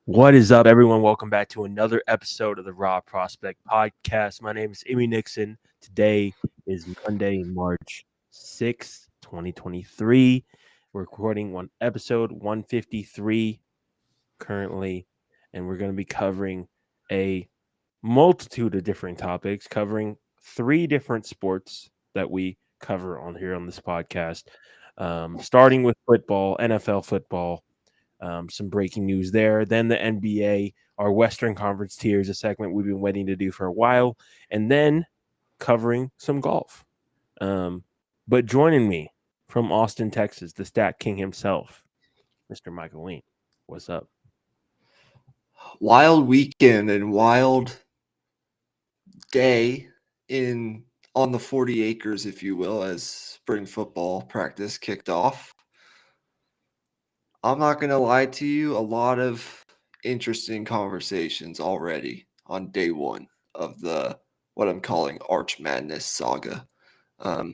What is up, everyone? Welcome back to another episode of the Raw Prospect Podcast. My name is Amy Nixon. Today is Monday, March 6th, 2023. We're recording episode 153 currently, and we're going to be covering a multitude of different topics, covering three different sports that we cover on here on this podcast, starting with football, NFL football. Some breaking news there. Then the NBA, our Western Conference tiers, a segment we've been waiting to do for a while, and then covering some golf. But joining me from Austin, Texas, the Stat King himself, Mr. Michael Lean. What's up? Wild weekend and wild day in on the 40 acres, if you will, as spring football practice kicked off. I'm not going to lie to you, a lot of interesting conversations already on day one of the what I'm calling Arch Madness saga. I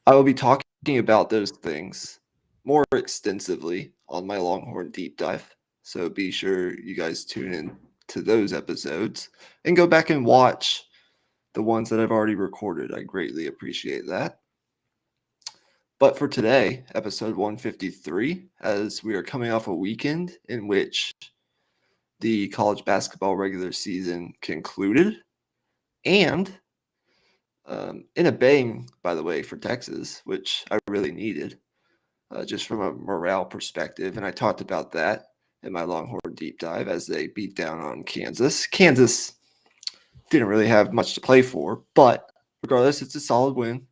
will be talking about those things more extensively on my Longhorn deep dive. So be sure you guys tune in to those episodes and go back and watch the ones that I've already recorded. I greatly appreciate that. But for today, episode 153, as we are coming off a weekend in which the college basketball regular season concluded, and in a bang, by the way, for Texas, which I really needed, just from a morale perspective. And I talked about that in my Longhorn deep dive as they beat down on Kansas. Kansas didn't really have much to play for, but regardless, it's a solid win.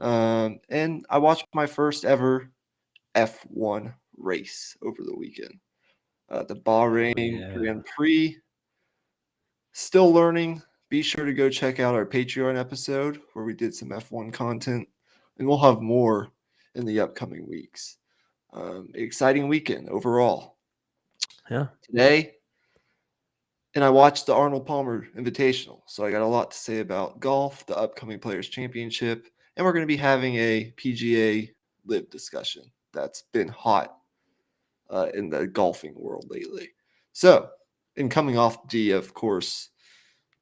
And I watched my first ever F1 race over the weekend. The Bahrain Grand Prix. Still learning. Be sure to go check out our Patreon episode where we did some F1 content, and we'll have more in the upcoming weeks. Exciting weekend overall. Yeah. Today, and I watched the Arnold Palmer Invitational, so I got a lot to say about golf, the upcoming Players Championship, and we're going to be having a PGA Live discussion that's been hot in the golfing world lately. So, and coming off the, of course,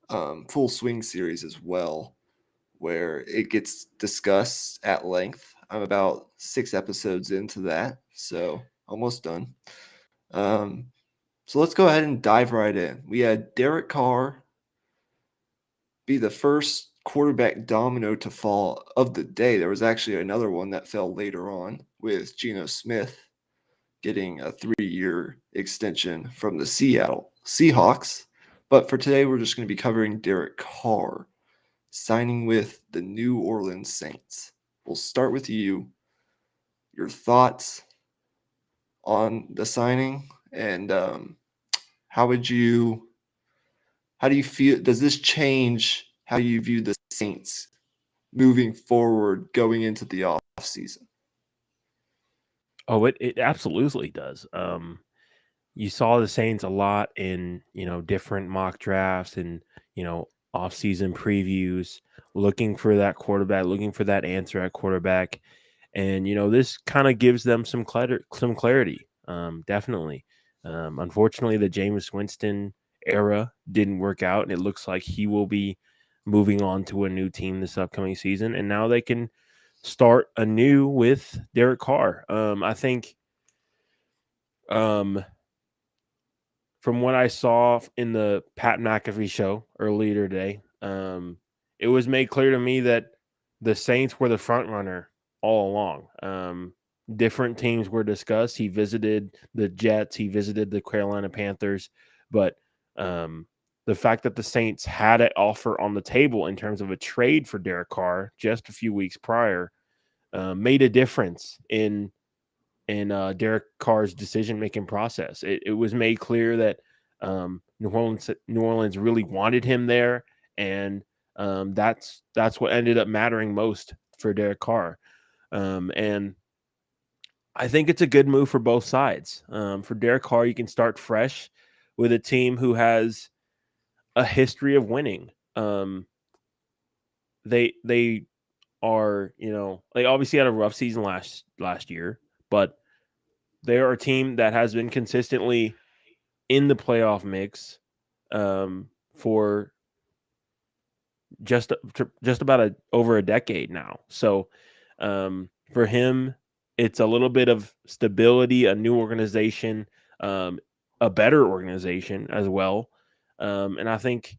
Full Swing series as well, where it gets discussed at length. I'm about 6 episodes into that, so almost done. So let's go ahead and dive right in. We had Derek Carr be the first quarterback domino to fall of the day. There was actually another one that fell later on with Geno Smith getting a 3-year extension from the Seattle Seahawks. But for today, we're just going to be covering Derek Carr signing with the New Orleans Saints. We'll start with you. Your thoughts on the signing, and how do you feel? Does this change how you view the Saints moving forward going into the off season? Oh, it absolutely does. You saw the Saints a lot in, different mock drafts and, off-season previews, looking for that quarterback, looking for that answer at quarterback. And, this kind of gives them some clarity, definitely. Unfortunately, the Jameis Winston era didn't work out, and it looks like he will be moving on to a new team this upcoming season. And now they can start anew with Derek Carr. I think from what I saw in the Pat McAfee show earlier today, it was made clear to me that the Saints were the front runner all along. Different teams were discussed. He visited the Jets. He visited the Carolina Panthers. But the fact that the Saints had an offer on the table in terms of a trade for Derek Carr just a few weeks prior made a difference in Derek Carr's decision-making process. It was made clear that New Orleans really wanted him there, and that's what ended up mattering most for Derek Carr. And I think it's a good move for both sides. For Derek Carr, you can start fresh with a team who has a history of winning. They are, they obviously had a rough season last year, but they are a team that has been consistently in the playoff mix for just about over a decade now. So for him, it's a little bit of stability, a new organization, a better organization as well. And I think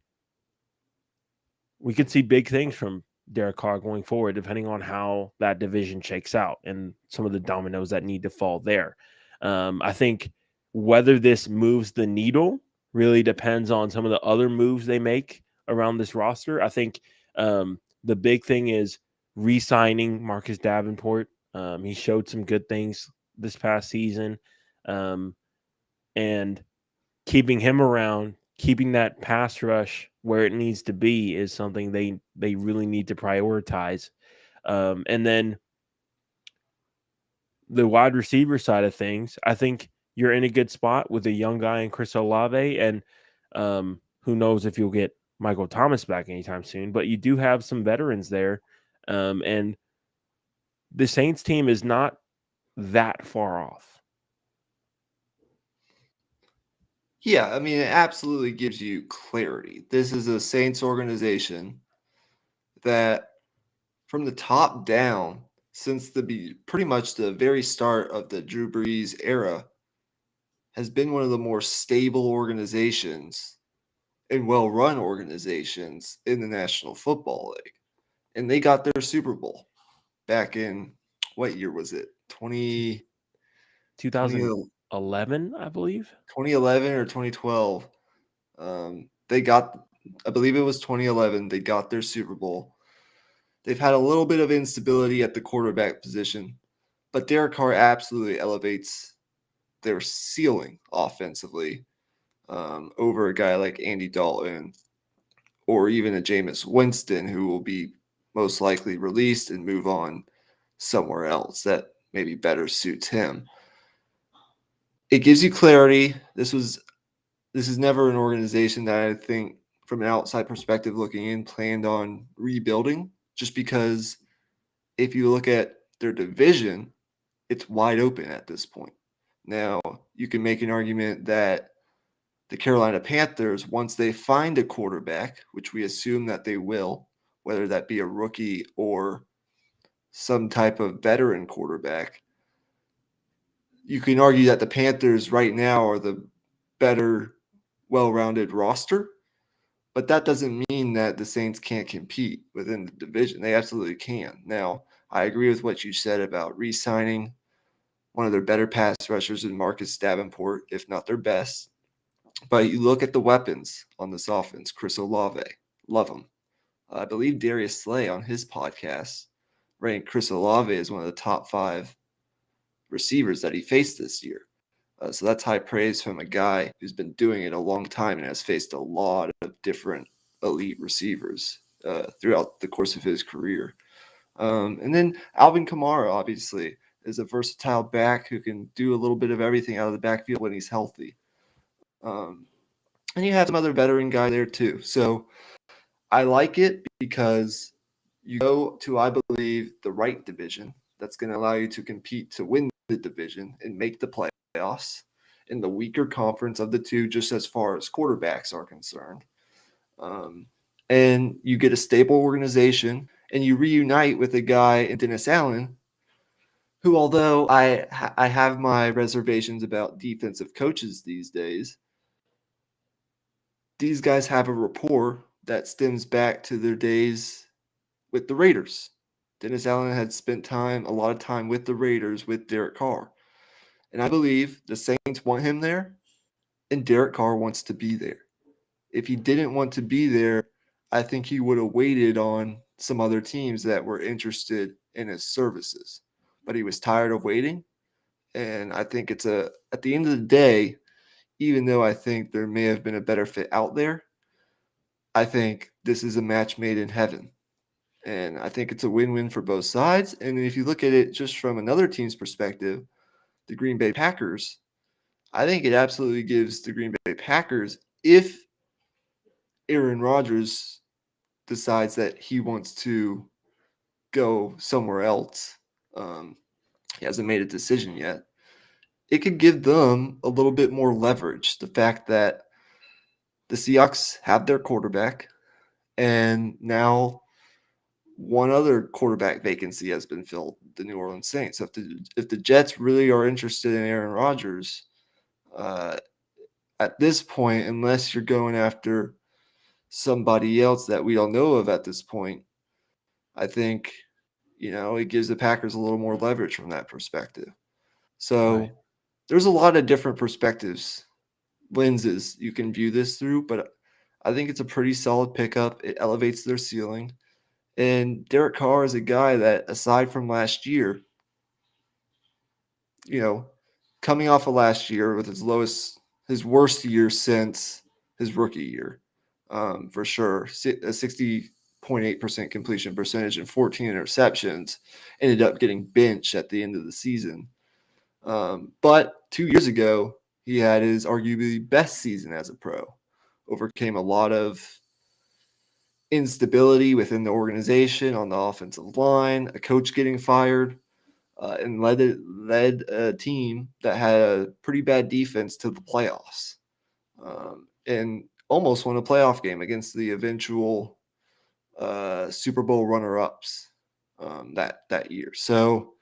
we could see big things from Derek Carr going forward, depending on how that division shakes out and some of the dominoes that need to fall there. I think whether this moves the needle really depends on some of the other moves they make around this roster. I think the big thing is re-signing Marcus Davenport. He showed some good things this past season, and keeping him around, keeping that pass rush where it needs to be is something they really need to prioritize. And then the wide receiver side of things, I think you're in a good spot with a young guy in Chris Olave, and who knows if you'll get Michael Thomas back anytime soon. But you do have some veterans there, and the Saints team is not that far off. Yeah, I mean, it absolutely gives you clarity. This is a Saints organization that, from the top down, since pretty much the very start of the Drew Brees era, has been one of the more stable organizations and well-run organizations in the National Football League. And they got their Super Bowl back in, what year was it? 2011, I believe. 2011 or 2012. They got, I believe it was 2011, they got their Super Bowl. They've had a little bit of instability at the quarterback position, but Derek Carr absolutely elevates their ceiling offensively over a guy like Andy Dalton or even a Jameis Winston, who will be most likely released and move on somewhere else that maybe better suits him. It gives you clarity. This is never an organization that I think, from an outside perspective looking in, planned on rebuilding, just because if you look at their division, it's wide open at this point. Now, you can make an argument that the Carolina Panthers, once they find a quarterback, which we assume that they will, whether that be a rookie or some type of veteran quarterback, you can argue that the Panthers right now are the better, well-rounded roster. But that doesn't mean that the Saints can't compete within the division. They absolutely can. Now, I agree with what you said about re-signing one of their better pass rushers in Marcus Davenport, if not their best. But you look at the weapons on this offense. Chris Olave, love him. I believe Darius Slay on his podcast ranked Chris Olave as one of the top 5 receivers that he faced this year. So that's high praise from a guy who's been doing it a long time and has faced a lot of different elite receivers throughout the course of his career. And then Alvin Kamara, obviously, is a versatile back who can do a little bit of everything out of the backfield when he's healthy. And you have some other veteran guy there too. So I like it because you go to, I believe, the right division that's going to allow you to compete to win the division and make the playoffs in the weaker conference of the two, just as far as quarterbacks are concerned. And you get a stable organization, and you reunite with a guy in Dennis Allen, who, although I have my reservations about defensive coaches these days, these guys have a rapport that stems back to their days with the Raiders. Dennis Allen had spent a lot of time with the Raiders with Derek Carr. And I believe the Saints want him there, and Derek Carr wants to be there. If he didn't want to be there, I think he would have waited on some other teams that were interested in his services. But he was tired of waiting. And I think at the end of the day, even though I think there may have been a better fit out there, I think this is a match made in heaven. And I think it's a win-win for both sides. And if you look at it just from another team's perspective, the Green Bay Packers, I think it absolutely gives the Green Bay Packers, if Aaron Rodgers decides that he wants to go somewhere else, he hasn't made a decision yet. it could give them a little bit more leverage. The fact that the Seahawks have their quarterback, and now one other quarterback vacancy has been filled, the New Orleans Saints. So if the Jets really are interested in Aaron Rodgers, uh, at this point, unless you're going after somebody else that we don't know of at this point, I think, it gives the Packers a little more leverage from that perspective. Right. So there's a lot of different perspectives, lenses you can view this through, but I think it's a pretty solid pickup. It elevates their ceiling. And Derek Carr is a guy that, aside from last year, you know, coming off of last year with his worst year since his rookie year, for sure, a 60.8% completion percentage and 14 interceptions, ended up getting benched at the end of the season. But 2 years ago, he had his arguably best season as a pro, overcame a lot of instability within the organization on the offensive line, a coach getting fired, and led a team that had a pretty bad defense to the playoffs, and almost won a playoff game against the eventual Super Bowl runner-ups that year. So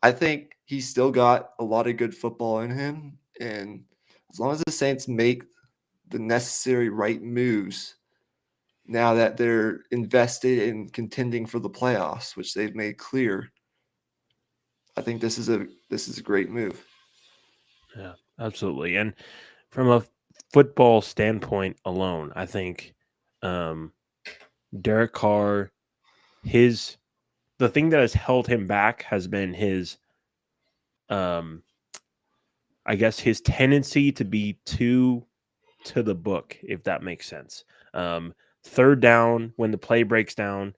I think he's still got a lot of good football in him, and as long as the Saints make the necessary right moves now that they're invested in contending for the playoffs, which they've made clear, I think this is a great move. Yeah, absolutely. And from a football standpoint alone, I think um, Derek Carr, the thing that has held him back has been his, um, I guess, his tendency to be too to the book, if that makes sense. Um, Third down, when the play breaks down,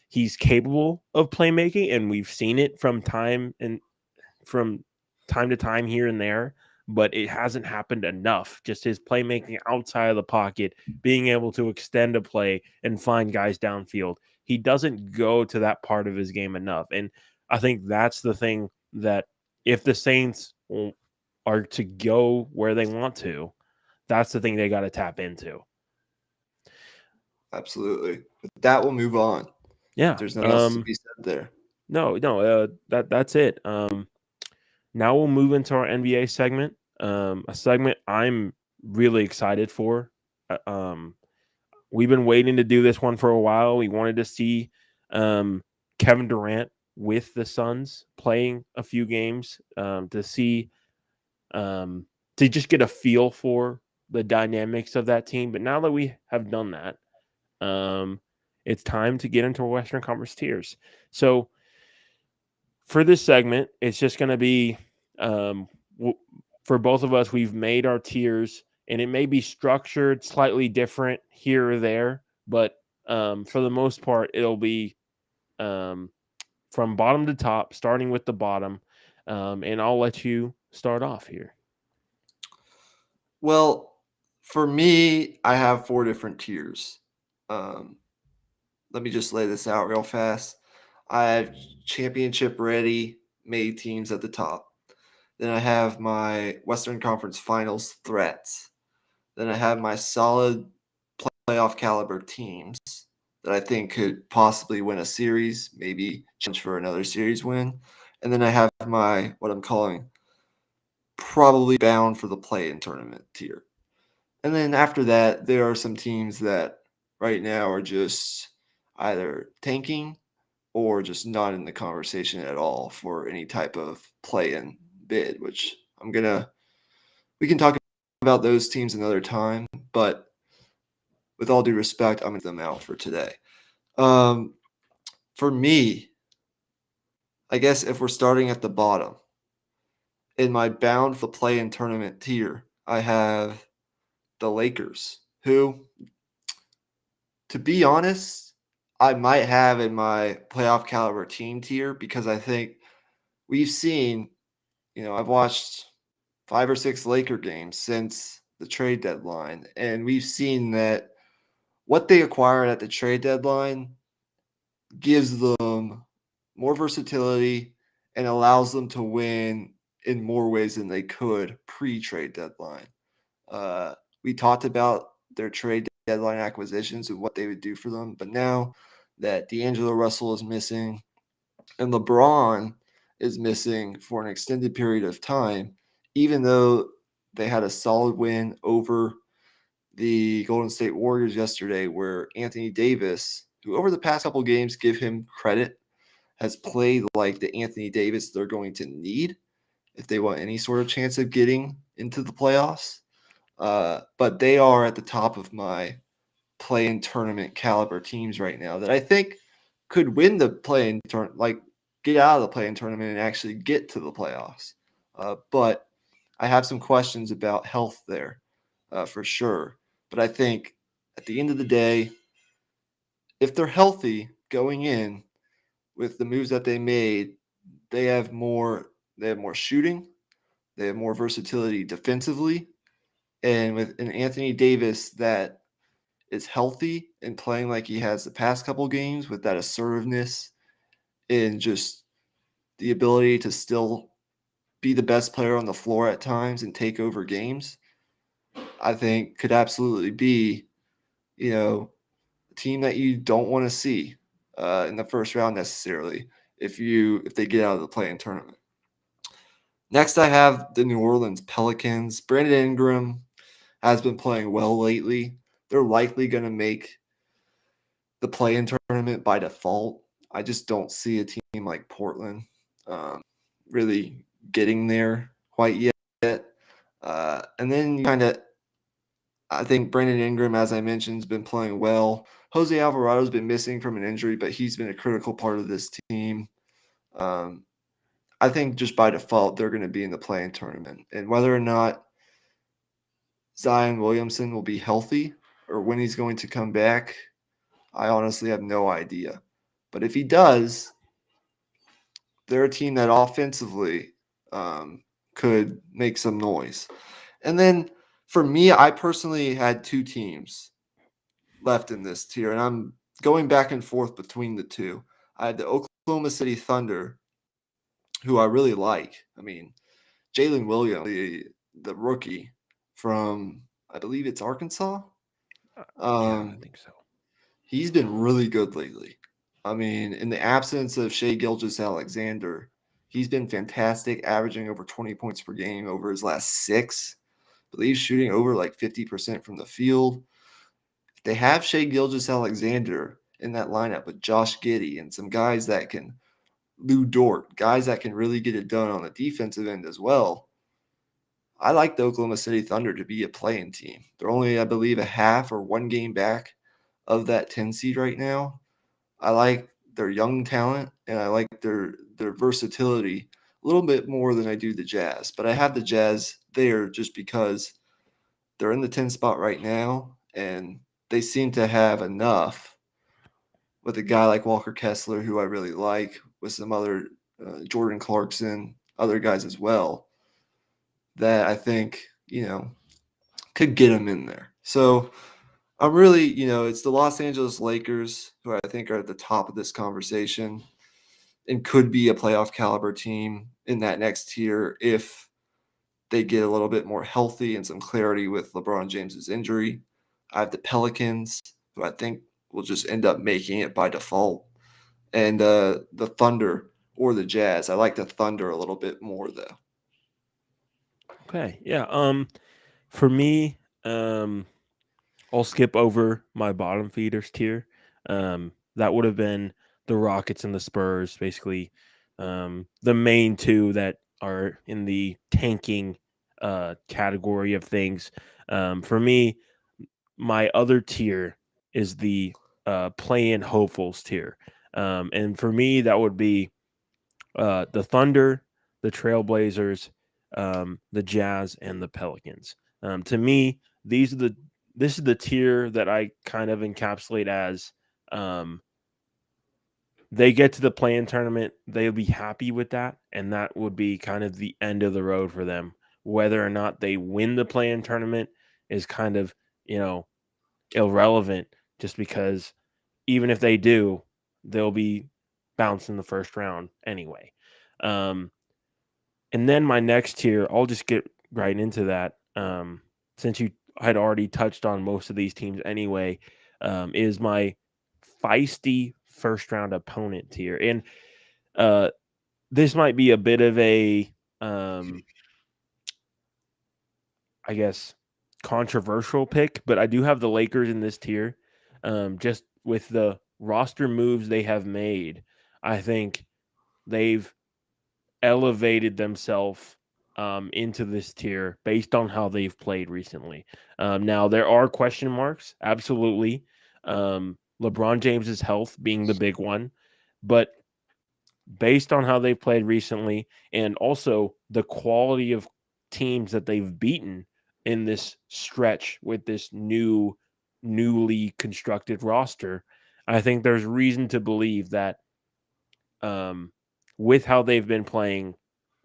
he's capable of playmaking, and we've seen it from time to time here and there, but it hasn't happened enough. Just his playmaking outside of the pocket, being able to extend a play and find guys downfield. He doesn't go to that part of his game enough. And I think that's the thing that if the Saints are to go where they want to, that's the thing they got to tap into. Absolutely. But that will move on. Yeah. There's nothing else to be said there. No. That's it. Now we'll move into our NBA segment. A segment I'm really excited for. Uh, Um, we've been waiting to do this one for a while. We wanted to see um, Kevin Durant with the Suns playing a few games to see to just get a feel for the dynamics of that team. But now that we have done that, um, it's time to get into Western Conference tiers. So for this segment, it's just going to be um, for both of us. We've made our tiers, and it may be structured slightly different here or there, but for the most part, it'll be um, from bottom to top, starting with the bottom. And I'll let you start off here. Well, for me, I have 4 different tiers. Um, Let me just lay this out real fast. I have championship ready made teams at the top. Then I have my Western Conference Finals threats. Then I have my solid playoff caliber teams that I think could possibly win a series, maybe challenge for another series win. And then I have my what I'm calling probably bound for the play-in tournament tier. And then after that, there are some teams that right now are just either tanking or just not in the conversation at all for any type of play-in bid, which we can talk about those teams another time, but with all due respect, I'm going to them out for today. For me, I guess if we're starting at the bottom, in my bound for play-in tournament tier, I have the Lakers, who, to be honest, I might have in my playoff caliber team tier because I think we've seen, I've watched 5 or 6 Laker games since the trade deadline, and we've seen that what they acquired at the trade deadline gives them more versatility and allows them to win in more ways than they could pre-trade deadline. Uh, we talked about their trade deadline acquisitions and what they would do for them, but now that D'Angelo Russell is missing and LeBron is missing for an extended period of time, even though they had a solid win over the Golden State Warriors yesterday, where Anthony Davis, who over the past couple games, give him credit, has played like the Anthony Davis they're going to need if they want any sort of chance of getting into the playoffs. But they are at the top of my play-in tournament caliber teams right now that I think could win the play-in tournament, like get out of the play-in tournament and actually get to the playoffs. But I have some questions about health there for sure. But I think at the end of the day, if they're healthy going in with the moves that they made, they have more. They have more shooting. They have more versatility defensively, and with an Anthony Davis that is healthy and playing like he has the past couple games with that assertiveness and just the ability to still be the best player on the floor at times and take over games, I think could absolutely be, a team that you don't want to see in the first round necessarily if they get out of the play-in tournament. Next, I have the New Orleans Pelicans. Brandon Ingram has been playing well lately. They're likely going to make the play-in tournament by default. I just don't see a team like Portland really getting there quite yet. And then I think Brandon Ingram, as I mentioned, has been playing well. Jose Alvarado's been missing from an injury, but he's been a critical part of this team. I think just by default, they're going to be in the play-in tournament. And whether or not Zion Williamson will be healthy or when he's going to come back, I honestly have no idea. But if he does, they're a team that offensively could make some noise. And then for me, I personally had two teams left in this tier, and I'm going back and forth between the two. I had the Oklahoma City Thunder, who I really like. I mean, Jalen Williams, the rookie from, I believe it's Arkansas. Yeah, I think so. He's been really good lately. I mean, in the absence of Shea Gilgeous-Alexander, he's been fantastic, averaging over 20 points per game over his last six. I believe shooting over like 50% from the field. They have Shea Gilgeous-Alexander in that lineup with Josh Giddey and some guys that can Lou Dort, guys that can really get it done on the defensive end as well. I like the Oklahoma City Thunder to be a playing team. They're only, I believe, a half or one game back of that 10 seed right now. I like their young talent and I like their versatility a little bit more than I do the Jazz. But I have the Jazz there just because they're in the 10 spot right now and they seem to have enough with a guy like Walker Kessler, who I really like, with some other Jordan Clarkson, other guys as well, that I think, could get them in there. So I'm really, it's the Los Angeles Lakers who I think are at the top of this conversation and could be a playoff caliber team in that next tier if they get a little bit more healthy and some clarity with LeBron James's injury. I have the Pelicans, who I think will just end up making it by default, and the Thunder or the Jazz. I like the Thunder a little bit more though. Okay. Yeah. For me, I'll skip over my bottom feeders tier. That would have been the Rockets and the Spurs, basically, the main two that are in the tanking category of things. For me, my other tier is the play-in hopefuls tier, and for me, that would be the Thunder, the Trailblazers, the Jazz, and the Pelicans. To me, this is the tier that I kind of encapsulate as um, they get to the play-in tournament, they'll be happy with that, and that would be kind of the end of the road for them. Whether or not they win the play-in tournament is kind of irrelevant, just because even if they do, they'll be bounced in the first round anyway. Um, And then my next tier, I'll just get right into that. Since you had already touched on most of these teams anyway, is my feisty first round opponent tier. And uh, this might be a bit of a, um, I guess, controversial pick, but I do have the Lakers in this tier. Just with the roster moves they have made, I think they've elevated themselves into this tier based on how they've played recently. Now there are question marks, absolutely. LeBron James's health being the big one, but based on how they've played recently and also the quality of teams that they've beaten in this stretch with this newly constructed roster, I think there's reason to believe that um, with how they've been playing,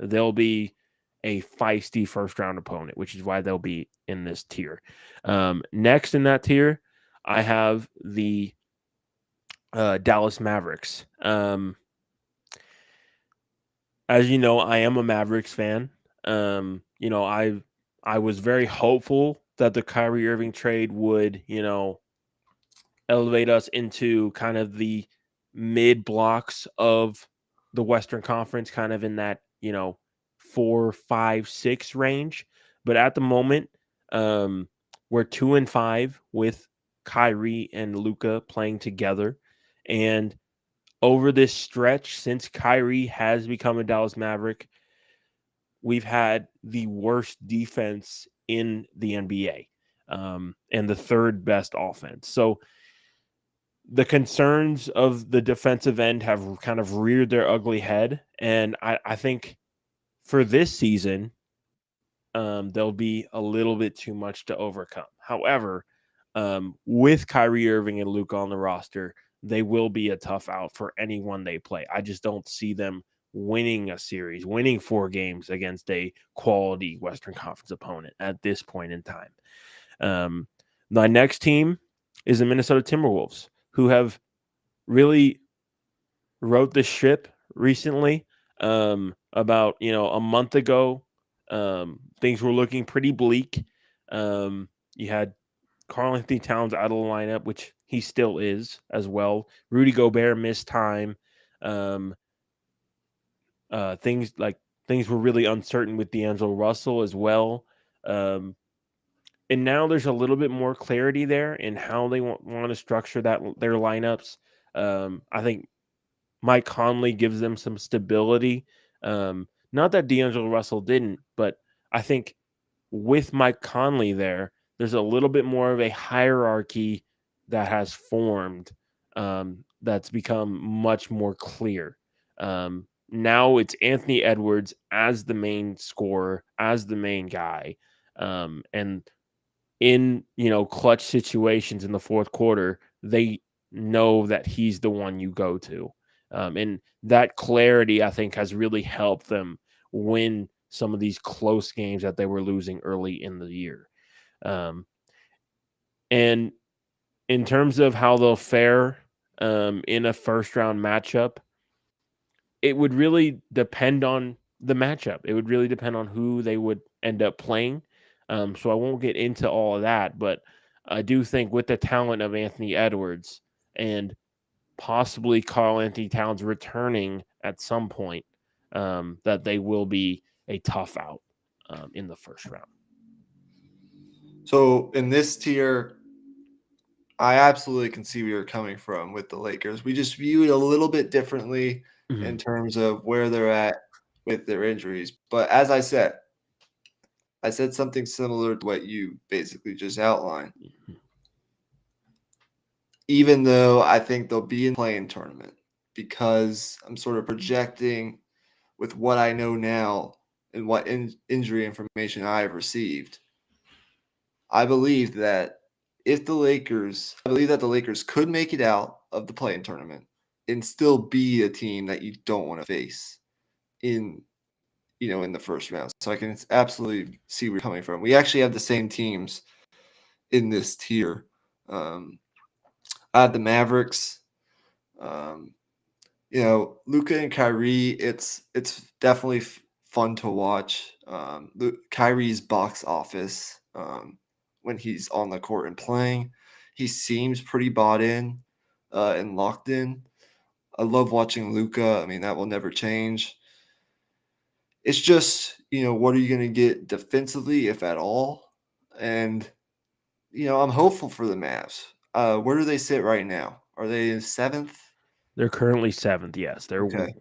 they'll be a feisty first round opponent, which is why they'll be in this tier. Next in that tier, I have the Dallas Mavericks. As you know, I am a Mavericks fan. I was very hopeful that the Kyrie Irving trade would, elevate us into kind of the mid blocks of the Western Conference, kind of in that, 4, 5, 6 range. But at the moment, um, we're 2-5 with Kyrie and Luca playing together. And over this stretch, since Kyrie has become a Dallas Maverick, we've had the worst defense in the NBA, and the third best offense. So the concerns of the defensive end have kind of reared their ugly head. And I think for this season, there'll be a little bit too much to overcome. However, with Kyrie Irving and Luka on the roster, they will be a tough out for anyone they play. I just don't see them winning a series, winning 4 games against a quality Western Conference opponent at this point in time. Um, my next team is the Minnesota Timberwolves, who have really wrote the ship recently. About a month ago, things were looking pretty bleak. You had Karl Anthony Towns out of the lineup, which he still is as well. Rudy Gobert missed time. Um, things like things were really uncertain with D'Angelo Russell as well. Um, and now there's a little bit more clarity there in how they want to structure their lineups. I think Mike Conley gives them some stability. Not that D'Angelo Russell didn't, but I think with Mike Conley there, there's a little bit more of a hierarchy that has formed, that's become much more clear. Now it's Anthony Edwards as the main scorer, as the main guy. And in clutch situations in the fourth quarter, they know that he's the one you go to, and that clarity I think has really helped them win some of these close games that they were losing early in the year. Um, and in terms of how they'll fare in a first round matchup, it would really depend on the matchup. It would really depend on who they would end up playing. So I won't get into all of that, but I do think with the talent of Anthony Edwards and possibly Karl Anthony Towns returning at some point, that they will be a tough out in the first round. So in this tier, I absolutely can see where you're coming from with the Lakers. We just view it a little bit differently in Mhm. terms of where they're at with their injuries. But as I said something similar to what you basically just outlined. Even though I think they'll be in the playing tournament, because I'm sort of projecting with what I know now and what injury information I have received. I believe that I believe that the Lakers could make it out of the playing tournament and still be a team that you don't want to face in in the first round. So I can absolutely see where you're coming from. We actually have the same teams in this tier. Um, I have the Mavericks. Um, Luca and Kyrie. It's definitely fun to watch. Kyrie's box office when he's on the court and playing, he seems pretty bought in and locked in. I love watching Luka. I mean, that will never change. It's just, what are you going to get defensively, if at all? And, I'm hopeful for the Mavs. Where do they sit right now? Are they in seventh? They're currently 7th, yes. They're Okay.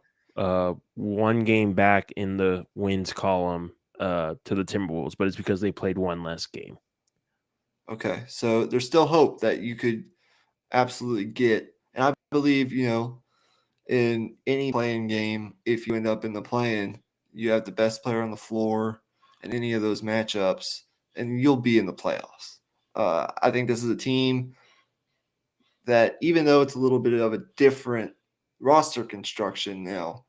one game back in the wins column to the Timberwolves, but it's because they played one less game. Okay. So there's still hope that you could absolutely get. And I believe, in any playing game, if you end up in the play-in, you have the best player on the floor in any of those matchups, and you'll be in the playoffs. I think this is a team that, even though it's a little bit of a different roster construction now,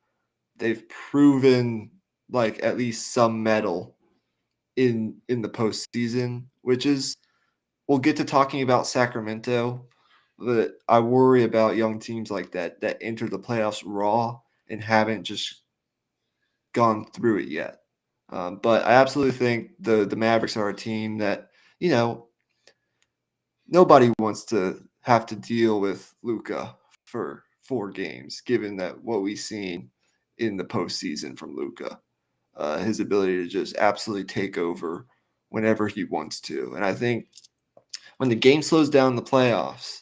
they've proven like at least some metal in the postseason, which is we'll get to talking about Sacramento, but I worry about young teams like that enter the playoffs raw and haven't just gone through it yet. But I absolutely think the Mavericks are a team that, nobody wants to have to deal with Luka for 4 games, given that what we've seen in the postseason from Luka, his ability to just absolutely take over whenever he wants to. And I think when the game slows down in the playoffs,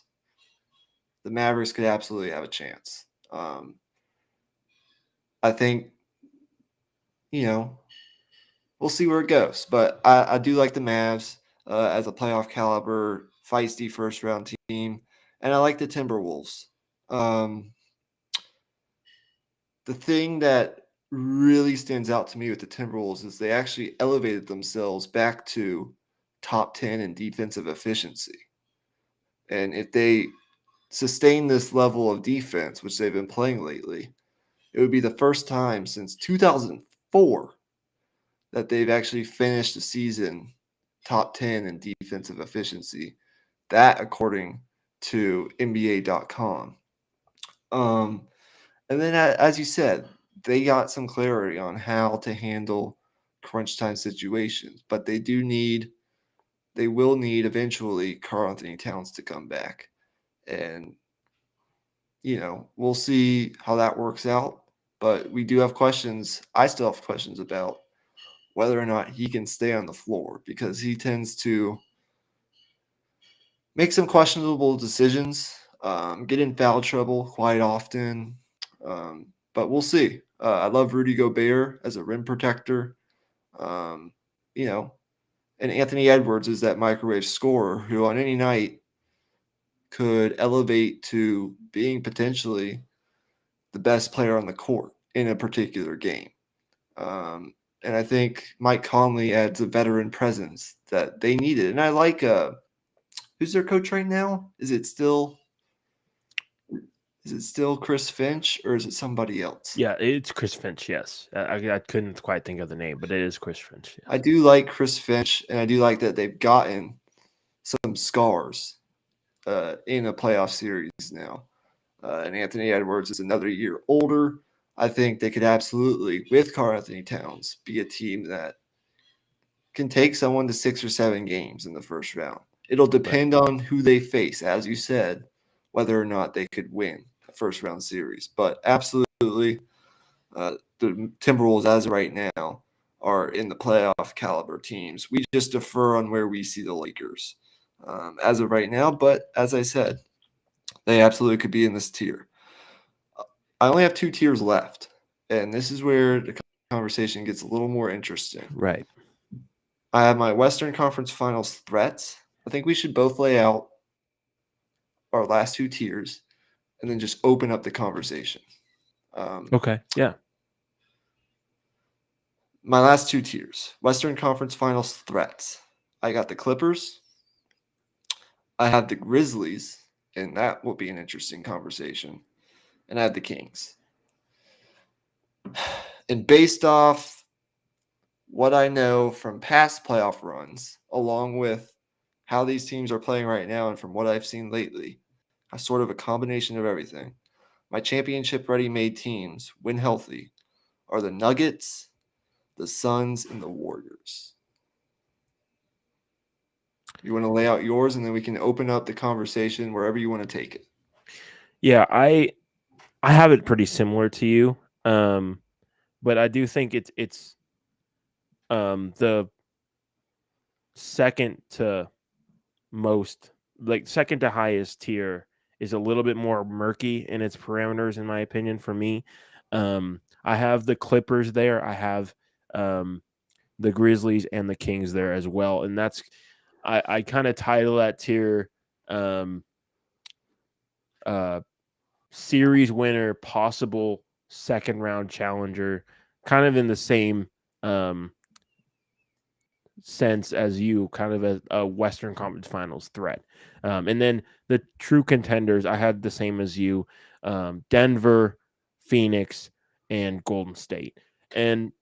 the Mavericks could absolutely have a chance. I think, we'll see where it goes. But I do like the Mavs as a playoff caliber, feisty first round team. And I like the Timberwolves. The thing that really stands out to me with the Timberwolves is they actually elevated themselves back to top 10 in defensive efficiency. And if they sustain this level of defense, which they've been playing lately, it would be the first time since 2004 that they've actually finished the season top 10 in defensive efficiency. That, according to NBA.com. And then, as you said, they got some clarity on how to handle crunch time situations, but they will need eventually Carl Anthony Towns to come back. And, we'll see how that works out. But we do have questions. I still have questions about whether or not he can stay on the floor because he tends to make some questionable decisions, get in foul trouble quite often. But we'll see. I love Rudy Gobert as a rim protector. Um, and Anthony Edwards is that microwave scorer who on any night could elevate to being potentially the best player on the court in a particular game. And I think Mike Conley adds a veteran presence that they needed. And I like who's their coach right now? Is it still Chris Finch or is it somebody else? Yeah, it's Chris Finch, yes. I couldn't quite think of the name, but it is Chris Finch. Yes. I do like Chris Finch, and I do like that they've gotten some scars in a playoff series now. And Anthony Edwards is another year older. I think they could absolutely, with Carl Anthony Towns, be a team that can take someone to 6 or 7 games in the first round. It'll depend on who they face, as you said, whether or not they could win a first round series. But absolutely, the Timberwolves, as of right now, are in the playoff caliber teams. We just defer on where we see the Lakers as of right now. But as I said, they absolutely could be in this tier. I only have 2 tiers left, and this is where the conversation gets a little more interesting. Right. I have my Western Conference Finals threats. I think we should both lay out our last 2 tiers and then just open up the conversation. Okay. Yeah. My last 2 tiers, Western Conference Finals threats. I got the Clippers. I have the Grizzlies, and that will be an interesting conversation. And I have the Kings. And based off what I know from past playoff runs, along with how these teams are playing right now and from what I've seen lately, a sort of a combination of everything. My championship ready made teams, when healthy, are the Nuggets, the Suns and the Warriors. You want to lay out yours, and then we can open up the conversation wherever you want to take it. Yeah, I have it pretty similar to you, but I do think it's the second to most, like second to highest tier is a little bit more murky in its parameters, in my opinion. For me, I have the Clippers there. I have the Grizzlies and the Kings there as well, and that's I kind of title that tier um, uh, series winner, possible second round challenger, kind of in the same um, sense as you, kind of a Western Conference Finals threat. And then the true contenders, I had the same as you: Denver, Phoenix, and Golden State. And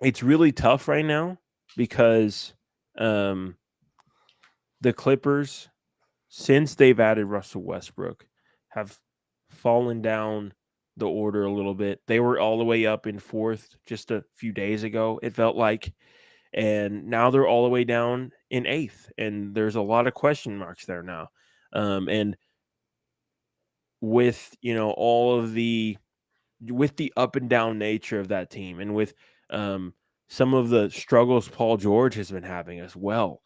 it's really tough right now because um, the Clippers, since they've added Russell Westbrook, have fallen down the order a little bit. They were all the way up in fourth just a few days ago, it felt like. And now they're all the way down in eighth. And there's a lot of question marks there now. And with, all of with the up and down nature of that team, and with some of the struggles Paul George has been having as well,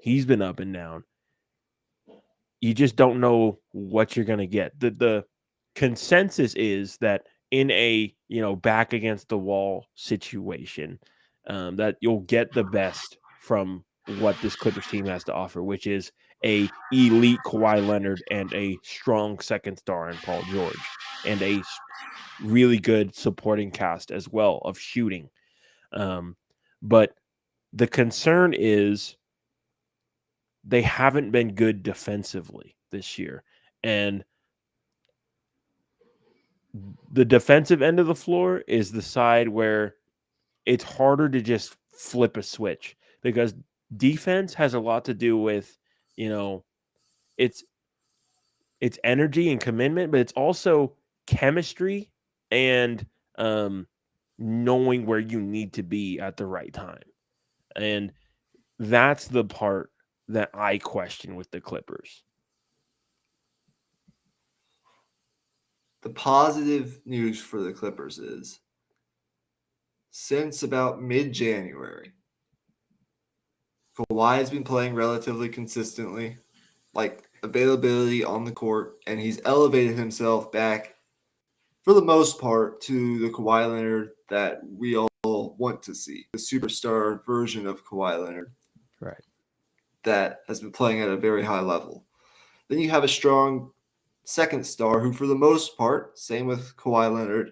he's been up and down. You just don't know what you're going to get. The consensus is that in a back against the wall situation, that you'll get the best from what this Clippers team has to offer, which is a elite Kawhi Leonard and a strong second star in Paul George, and a really good supporting cast as well of shooting. But the concern is they haven't been good defensively this year. And the defensive end of the floor is the side where it's harder to just flip a switch, because defense has a lot to do with, it's energy and commitment, but it's also chemistry and knowing where you need to be at the right time. And that's the part that I question with the Clippers. The positive news for the Clippers is since about mid-January, Kawhi has been playing relatively consistently, like availability on the court, and he's elevated himself back for the most part to the Kawhi Leonard that we all want to see, the superstar version of Kawhi Leonard. Right. That has been playing at a very high level. Then you have a strong second star who, for the most part, same with Kawhi Leonard,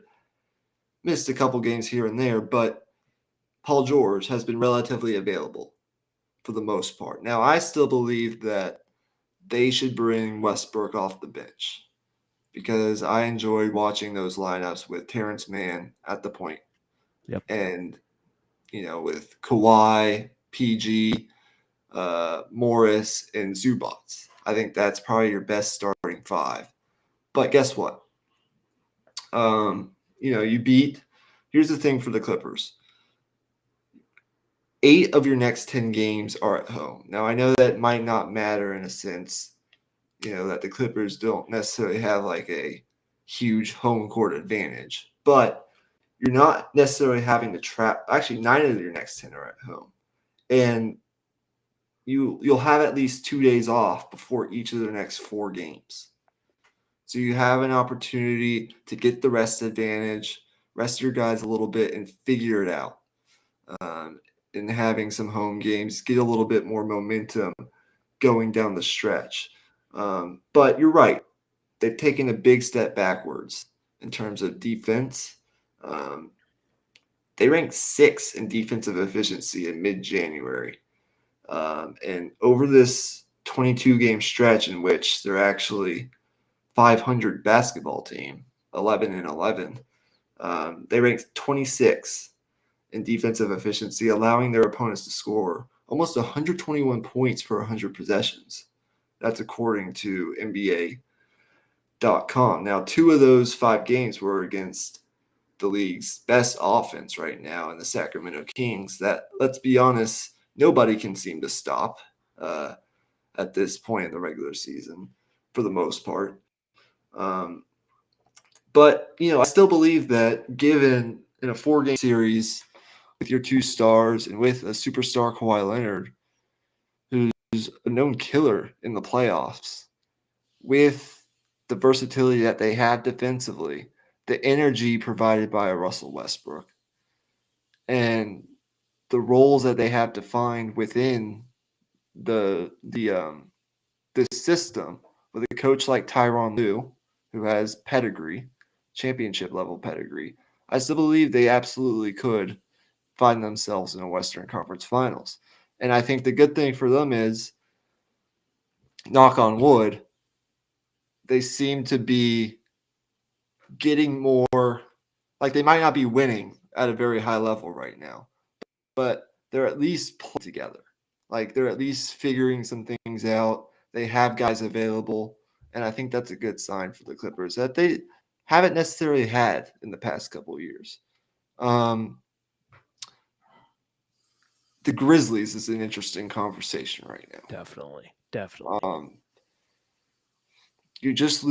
missed a couple games here and there, but Paul George has been relatively available for the most part. Now, I still believe that they should bring Westbrook off the bench because I enjoy watching those lineups with Terrence Mann at the point. Yep. And, with Kawhi, PG, Morris, and Zubats. I think that's probably your best starting five. But guess what? Here's the thing for the Clippers. 8 of your next 10 games are at home. Now, I know that might not matter in a sense, that the Clippers don't necessarily have like a huge home court advantage, but you're not necessarily having to trap. Actually, 9 of your next 10 are at home. And you'll have at least 2 days off before each of the next 4 games. So you have an opportunity to get the rest advantage, rest your guys a little bit, and figure it out. And having some home games, get a little bit more momentum going down the stretch. But you're right. They've taken a big step backwards in terms of defense. They ranked 6th in defensive efficiency in mid-January. And over this 22-game stretch in which they're actually 500 basketball team, 11-11, they ranked 26 in defensive efficiency, allowing their opponents to score almost 121 points per 100 possessions. That's according to NBA.com. Now, 2 of those 5 games were against the league's best offense right now in the Sacramento Kings that, let's be honest, nobody can seem to stop at this point in the regular season for the most part. But, I still believe that given in a 4-game series with your 2 stars and with a superstar Kawhi Leonard, who's a known killer in the playoffs, with the versatility that they have defensively, the energy provided by a Russell Westbrook, and the roles that they have defined within the this system with a coach like Tyronn Lue, who has pedigree, championship level pedigree, I still believe they absolutely could find themselves in a Western Conference Finals. And I think the good thing for them is, knock on wood, they seem to be getting more, like they might not be winning at a very high level right now, but they're at least playing together. Like they're at least figuring some things out. They have guys available. And I think that's a good sign for the Clippers that they haven't necessarily had in the past couple of years. The Grizzlies is an interesting conversation right now. Definitely. You just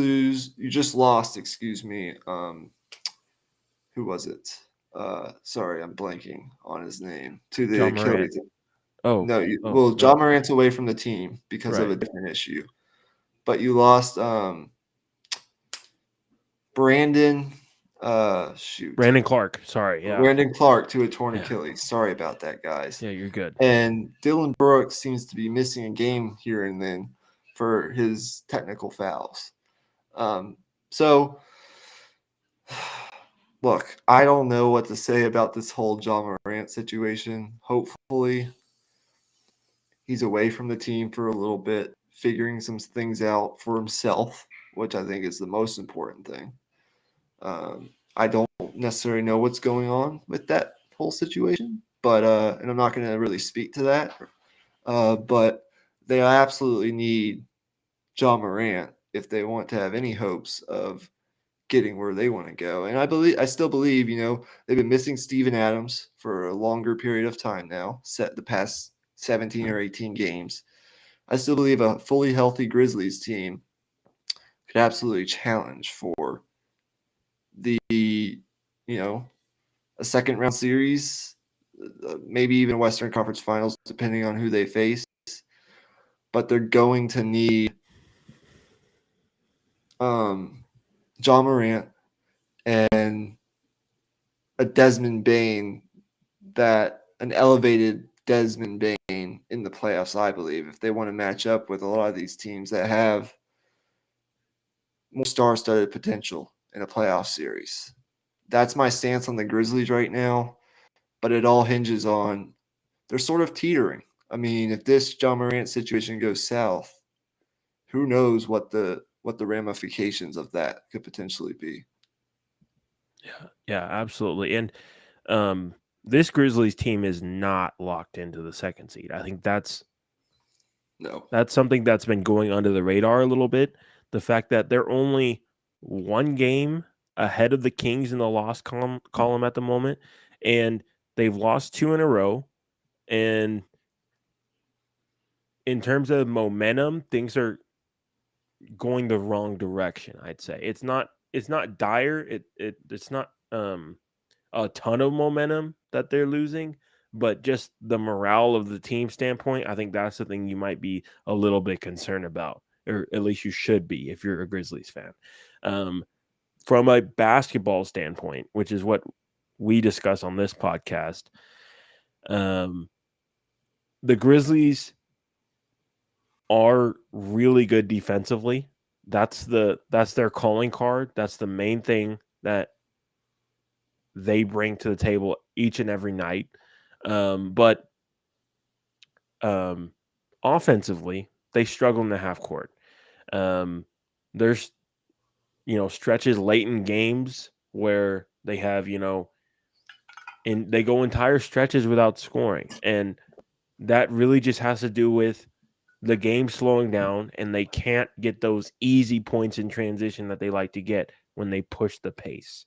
lost, excuse me. Who was it? Sorry, I'm blanking on his name. To the Ja Morant. Achilles. Oh, No, no. Ja Morant's away from the team because of a Right. different issue. But you lost Brandon Brandon Clark. Sorry. Yeah. Brandon Clark to a torn Achilles. Sorry about that, guys. Yeah, you're good. And Dylan Brooks seems to be missing a game here and then for his technical fouls. So, look, I don't know what to say about this whole Ja Morant situation. Hopefully, he's away from the team for a little bit, figuring some things out for himself, which I think is the most important thing. I don't necessarily know what's going on with that whole situation, but and I'm not going to really speak to that. But they absolutely need Ja Morant if they want to have any hopes of getting where they want to go. And I still believe, they've been missing Steven Adams for a longer period of time now, set the past 17 or 18 games. I still believe a fully healthy Grizzlies team could absolutely challenge for the, a second round series, maybe even Western Conference Finals, depending on who they face. But they're going to need Ja Morant and a Desmond Bain, an elevated Desmond Bain in the playoffs, I believe, if they want to match up with a lot of these teams that have more star-studded potential in a playoff series. That's my stance on the Grizzlies right now, but it all hinges on they're sort of teetering. I mean, if this Ja Morant situation goes south, who knows what the ramifications of that could potentially be. Yeah, absolutely. And this Grizzlies team is not locked into the second seed. I think that's something that's been going under the radar a little bit. The fact that they're only one game ahead of the Kings in the loss column at the moment, and they've lost 2 in a row. And in terms of momentum, things are going the wrong direction, I'd say. It's not dire. It's not a ton of momentum that they're losing, but just the morale of the team standpoint, I think that's the thing you might be a little bit concerned about, or at least you should be if you're a Grizzlies fan. From a basketball standpoint, which is what we discuss on this podcast, the Grizzlies are really good defensively. That's their calling card. That's the main thing that they bring to the table each and every night. But offensively, they struggle in the half court. There's stretches late in games where they have and they go entire stretches without scoring, and that really just has to do with the game slowing down, and they can't get those easy points in transition that they like to get when they push the pace.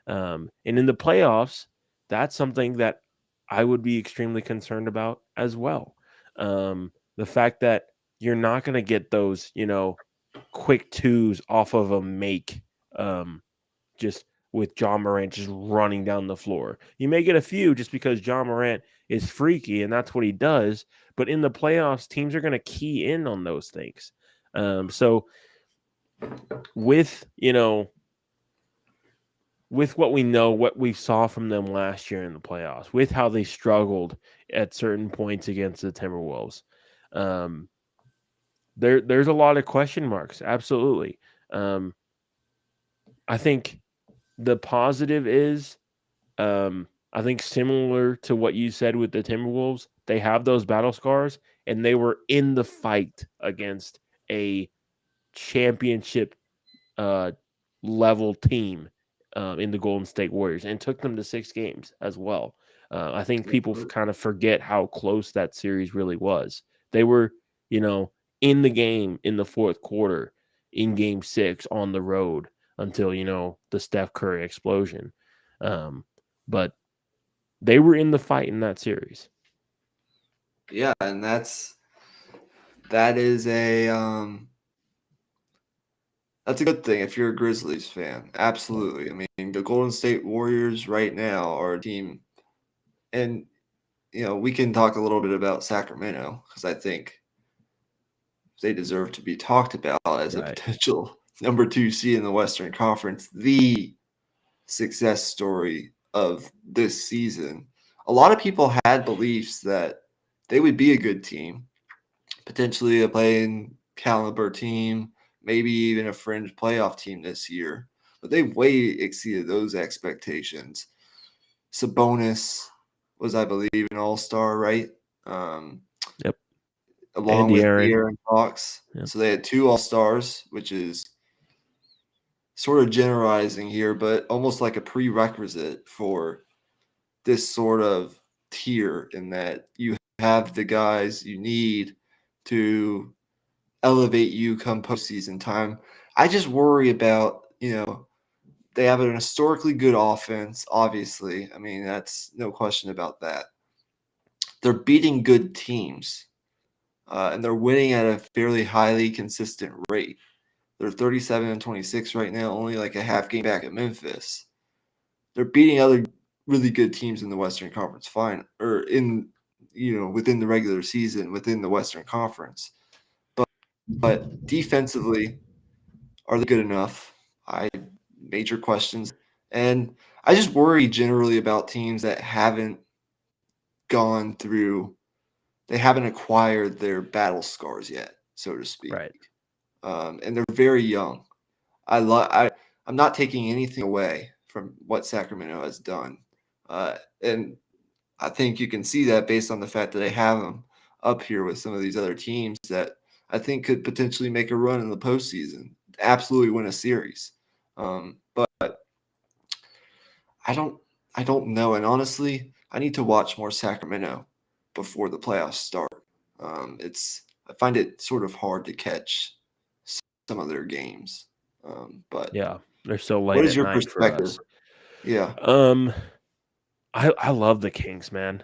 And in the playoffs, that's something that I would be extremely concerned about as well. The fact that you're not going to get those, quick twos off of a make, just with John Morant just running down the floor. You may get a few just because John Morant is freaky and that's what he does. But in the playoffs, teams are going to key in on those things. So with, with what we know, what we saw from them last year in the playoffs, with how they struggled at certain points against the Timberwolves, um, there's a lot of question marks. Absolutely. Um, I think the positive is, I think similar to what you said with the Timberwolves, they have those battle scars, and they were in the fight against a championship uh, level team in the Golden State Warriors and took them to 6 games as well. I think people kind of forget how close that series really was. They were, in the game in the fourth quarter in game 6 on the road until, the Steph Curry explosion. But they were in the fight in that series. Yeah, and that is that's a good thing if you're a Grizzlies fan. Absolutely. I mean, the Golden State Warriors right now are a team, and we can talk a little bit about Sacramento because I think they deserve to be talked about as a Right. potential number 2 seed in the Western Conference, the success story of this season. A lot of people had beliefs that they would be a good team, potentially a playing caliber team, maybe even a fringe playoff team this year, but they way exceeded those expectations. Sabonis was, I believe, an all-star, right? Yep. Along And with De'Aaron. De'Aaron Fox. Yep. So they had 2 all-stars, which is sort of generalizing here, but almost like a prerequisite for this sort of tier, in that you have the guys you need to elevate you come postseason time. I just worry about, they have an historically good offense, obviously. I mean, that's no question about that. They're beating good teams, and they're winning at a fairly highly consistent rate. They're 37-26 right now, only like a half game back at Memphis. They're beating other really good teams in the Western Conference fine, or within the regular season within the Western Conference. But defensively, are they good enough? Major questions. And I just worry generally about teams that haven't gone through, they haven't acquired their battle scars yet, so to speak. Right. And they're very young. I'm not taking anything away from what Sacramento has done. And I think you can see that based on the fact that they have them up here with some of these other teams that I think could potentially make a run in the postseason, absolutely win a series. But I don't know. And honestly, I need to watch more Sacramento before the playoffs start. I find it sort of hard to catch some of their games. But Yeah. They're so what late is at your night for perspective? us. Yeah. I love the Kings, man.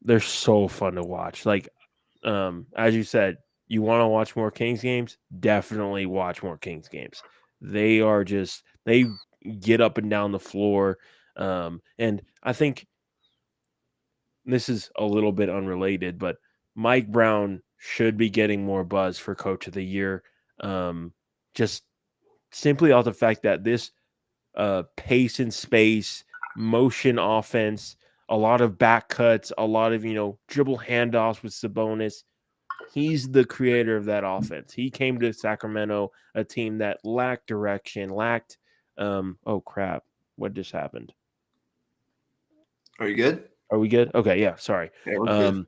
They're so fun to watch. Like, as you said, you want to watch more Kings games? Definitely watch more Kings games. They get up and down the floor. And I think this is a little bit unrelated, but Mike Brown should be getting more buzz for Coach of the Year. Just simply off the fact that this pace and space, motion offense, a lot of back cuts, a lot of, dribble handoffs with Sabonis. He's the creator of that offense. He came to Sacramento, a team that lacked direction, oh crap, what just happened? Are you good? Are we good? Okay, yeah, sorry. Yeah, we're good.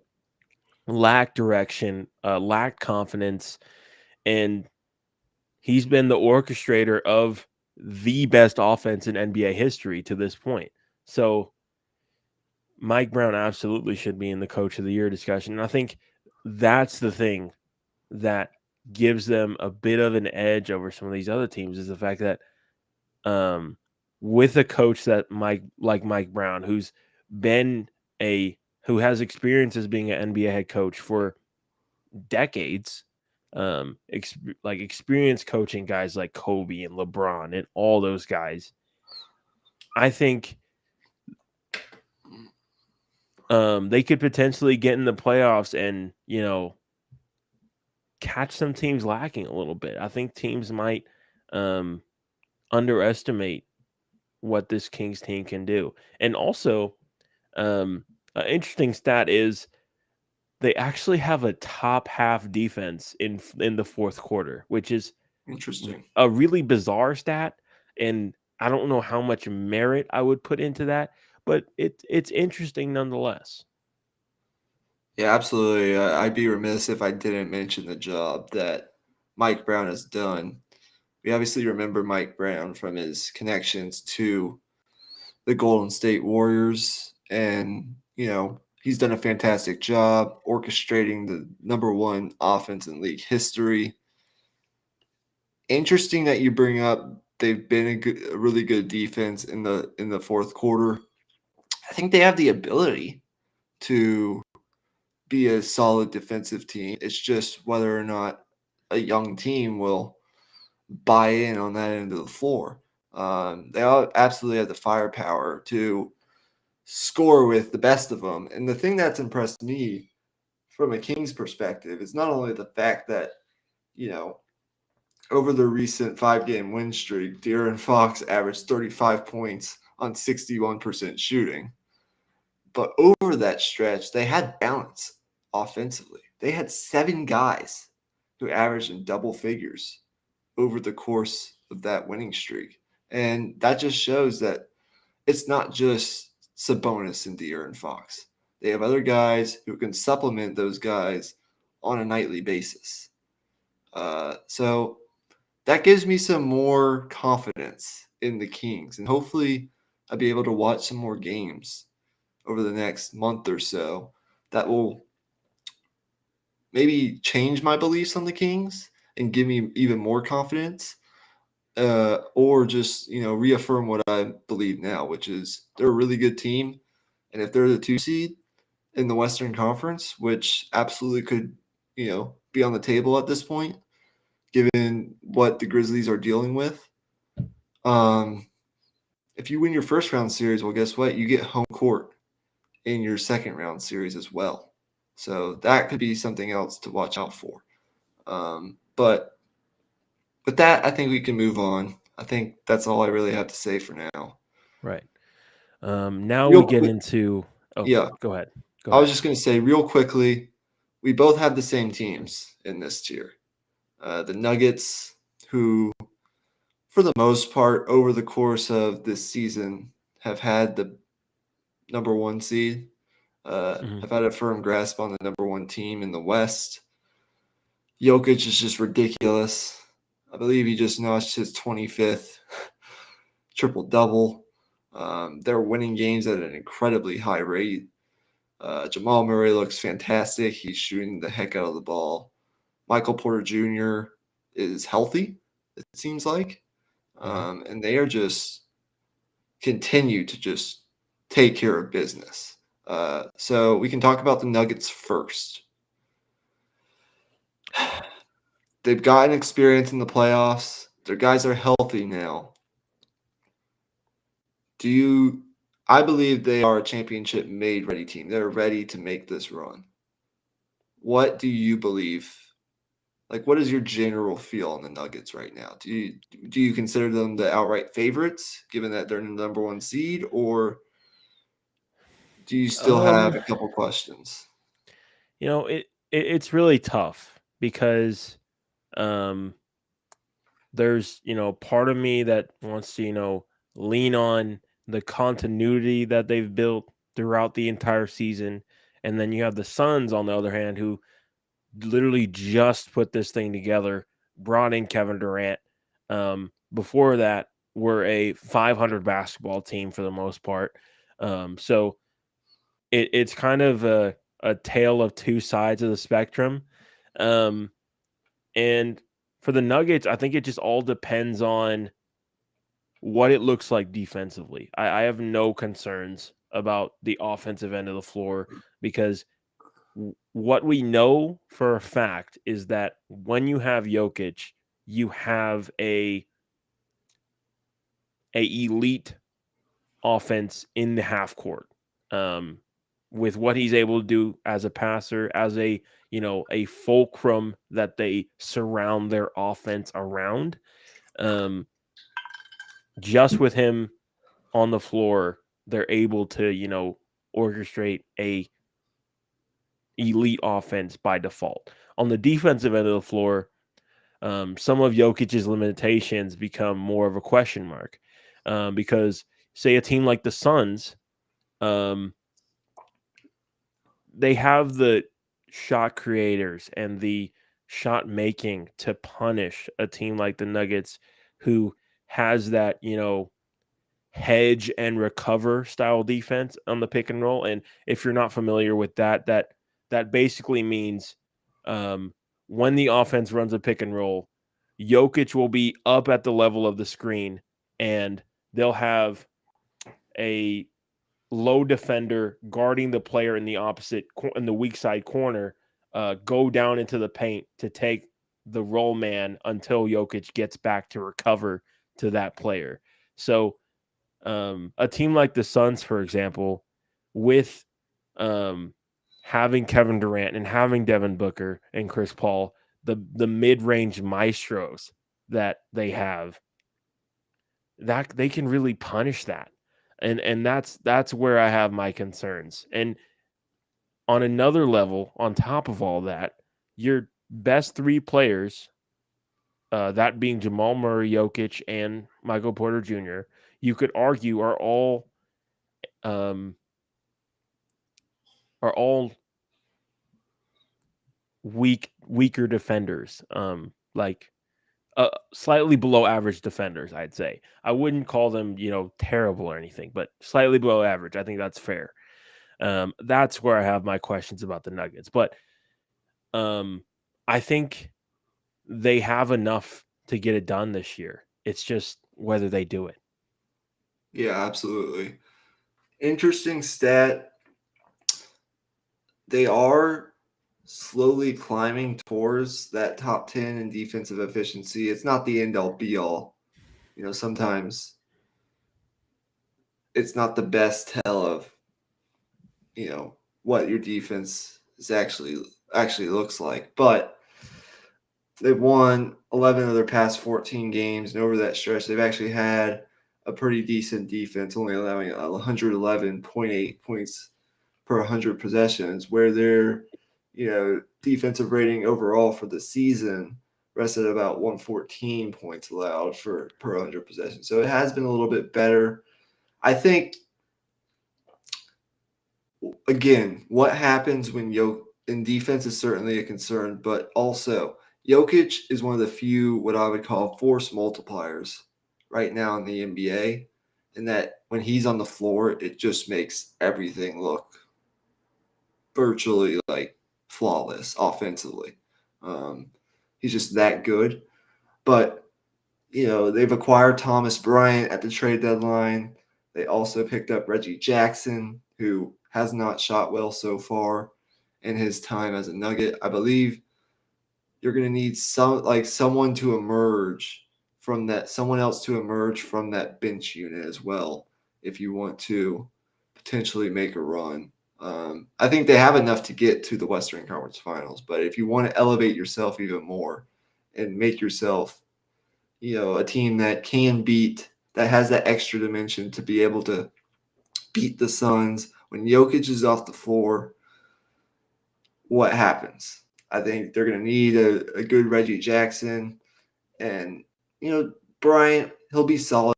Lacked direction, lacked confidence, and he's been the orchestrator of the best offense in NBA history to this point. So Mike Brown absolutely should be in the Coach of the Year discussion. And I think that's the thing that gives them a bit of an edge over some of these other teams, is the fact that with a coach like Mike Brown, been who has experience as being an NBA head coach for decades, experience coaching guys like Kobe and LeBron and all those guys. I think they could potentially get in the playoffs and catch some teams lacking a little bit. I think teams might underestimate what this Kings team can do. And also, an interesting stat is they actually have a top half defense in the fourth quarter, which is Interesting. a really bizarre stat. And I don't know how much merit I would put into that, but it's interesting nonetheless. Yeah, absolutely. I'd be remiss if I didn't mention the job that Mike Brown has done. We obviously remember Mike Brown from his connections to the Golden State Warriors, and he's done a fantastic job orchestrating the number one offense in league history. Interesting that you bring up they've been a really good defense in the fourth quarter. I think they have the ability to be a solid defensive team. It's just whether or not a young team will buy in on that end of the floor. They all absolutely have the firepower to score with the best of them. And the thing that's impressed me from a Kings perspective is not only the fact that, over the recent 5-game win streak, De'Aaron Fox averaged 35 points on 61% shooting. But over that stretch, they had balance offensively. They had 7 guys who averaged in double figures over the course of that winning streak. And that just shows that it's not just Sabonis and De'Aaron Fox. They have other guys who can supplement those guys on a nightly basis. So that gives me some more confidence in the Kings. And hopefully I'll be able to watch some more games over the next month or so that will maybe change my beliefs on the Kings and give me even more confidence, or just reaffirm what I believe now, which is they're a really good team, and if they're the 2 seed in the Western Conference, which absolutely could be on the table at this point, given what the Grizzlies are dealing with. If you win your first round series, well, guess what? You get home court in your second round series as well. So that could be something else to watch out for. But with that, I think we can move on. I think that's all I really have to say for now. Right. Now we Real get quick, into. Oh, yeah, go ahead. Go I was ahead. just going to say real quickly, we both have the same teams in this tier. The Nuggets, who, for the most part, over the course of this season, have had the number 1 seed, Mhm. have had a firm grasp on the number 1 team in the West. Jokic is just ridiculous. I believe he just notched his 25th triple-double. They're winning games at an incredibly high rate. Jamal Murray looks fantastic. He's shooting the heck out of the ball. Michael Porter Jr. is healthy, it seems like. Mhm. And they are just continue to just take care of business. So we can talk about the Nuggets first. They've gotten experience in the playoffs. Their guys are healthy now. I believe they are a championship made ready team. They're ready to make this run. What do you believe? Like, what is your general feel on the Nuggets right now? Do you consider them the outright favorites, given that they're the number 1 seed, or do you still have Um, a couple questions? it's really tough because um there's part of me that wants to lean on the continuity that they've built throughout the entire season, and then you have the Suns on the other hand who literally just put this thing together, brought in Kevin Durant. Before that, were a 500 basketball team for the most part. So it's kind of a tale of two sides of the spectrum. And for the Nuggets, I think it just all depends on what it looks like defensively. I have no concerns about the offensive end of the floor because what we know for a fact is that when you have Jokic, you have a elite offense in the half court. Um, with what he's able to do as a passer, as a fulcrum that they surround their offense around. Um, just with him on the floor, they're able to orchestrate a elite offense by default. On the defensive end of the floor, some of Jokic's limitations become more of a question mark because, say, a team like the Suns, um, they have the shot creators and the shot making to punish a team like the Nuggets, who has that hedge and recover style defense on the pick and roll. And if you're not familiar with that, that basically means um, when the offense runs a pick and roll, Jokic will be up at the level of the screen, and they'll have a low defender guarding the player in the in the weak side corner, go down into the paint to take the roll man until Jokic gets back to recover to that player. So a team like the Suns, for example, with um, having Kevin Durant and having Devin Booker and Chris Paul, the mid range maestros that they have, that they can really punish that, and that's where I have my concerns. And on another level, on top of all that, your best three players, that being Jamal Murray, Jokic, and Michael Porter Jr., you could argue um, are all weaker defenders, like slightly below average defenders. I'd say I wouldn't call them terrible or anything, but slightly below average. I think that's fair. That's where I have my questions about the Nuggets, but I think they have enough to get it done this year. It's just whether they do it. Yeah, absolutely. Interesting stat. They are slowly climbing towards that top 10 in defensive efficiency. It's not the end all be all. Sometimes it's not the best tell of, what your defense is actually looks like. But they've won 11 of their past 14 games, and over that stretch, they've actually had a pretty decent defense, only allowing 111.8 points per 100 possessions, where their defensive rating overall for the season rested at about 114 points allowed per 100 possessions. So it has been a little bit better. I think, again, what happens when in defense is certainly a concern, but also Jokic is one of the few what I would call force multipliers right now in the NBA, and that when he's on the floor, it just makes everything look virtually like flawless offensively. Um, he's just that good. But they've acquired Thomas Bryant at the trade deadline. They also picked up Reggie Jackson, who has not shot well so far in his time as a Nugget. I believe you're going to need someone to emerge from that, someone else to emerge from that bench unit as well, if you want to potentially make a run. I think they have enough to get to the Western Conference Finals, but if you want to elevate yourself even more and make yourself, a team that has that extra dimension to be able to beat the Suns when Jokic is off the floor, what happens? I think they're going to need a good Reggie Jackson, and Bryant, he'll be solid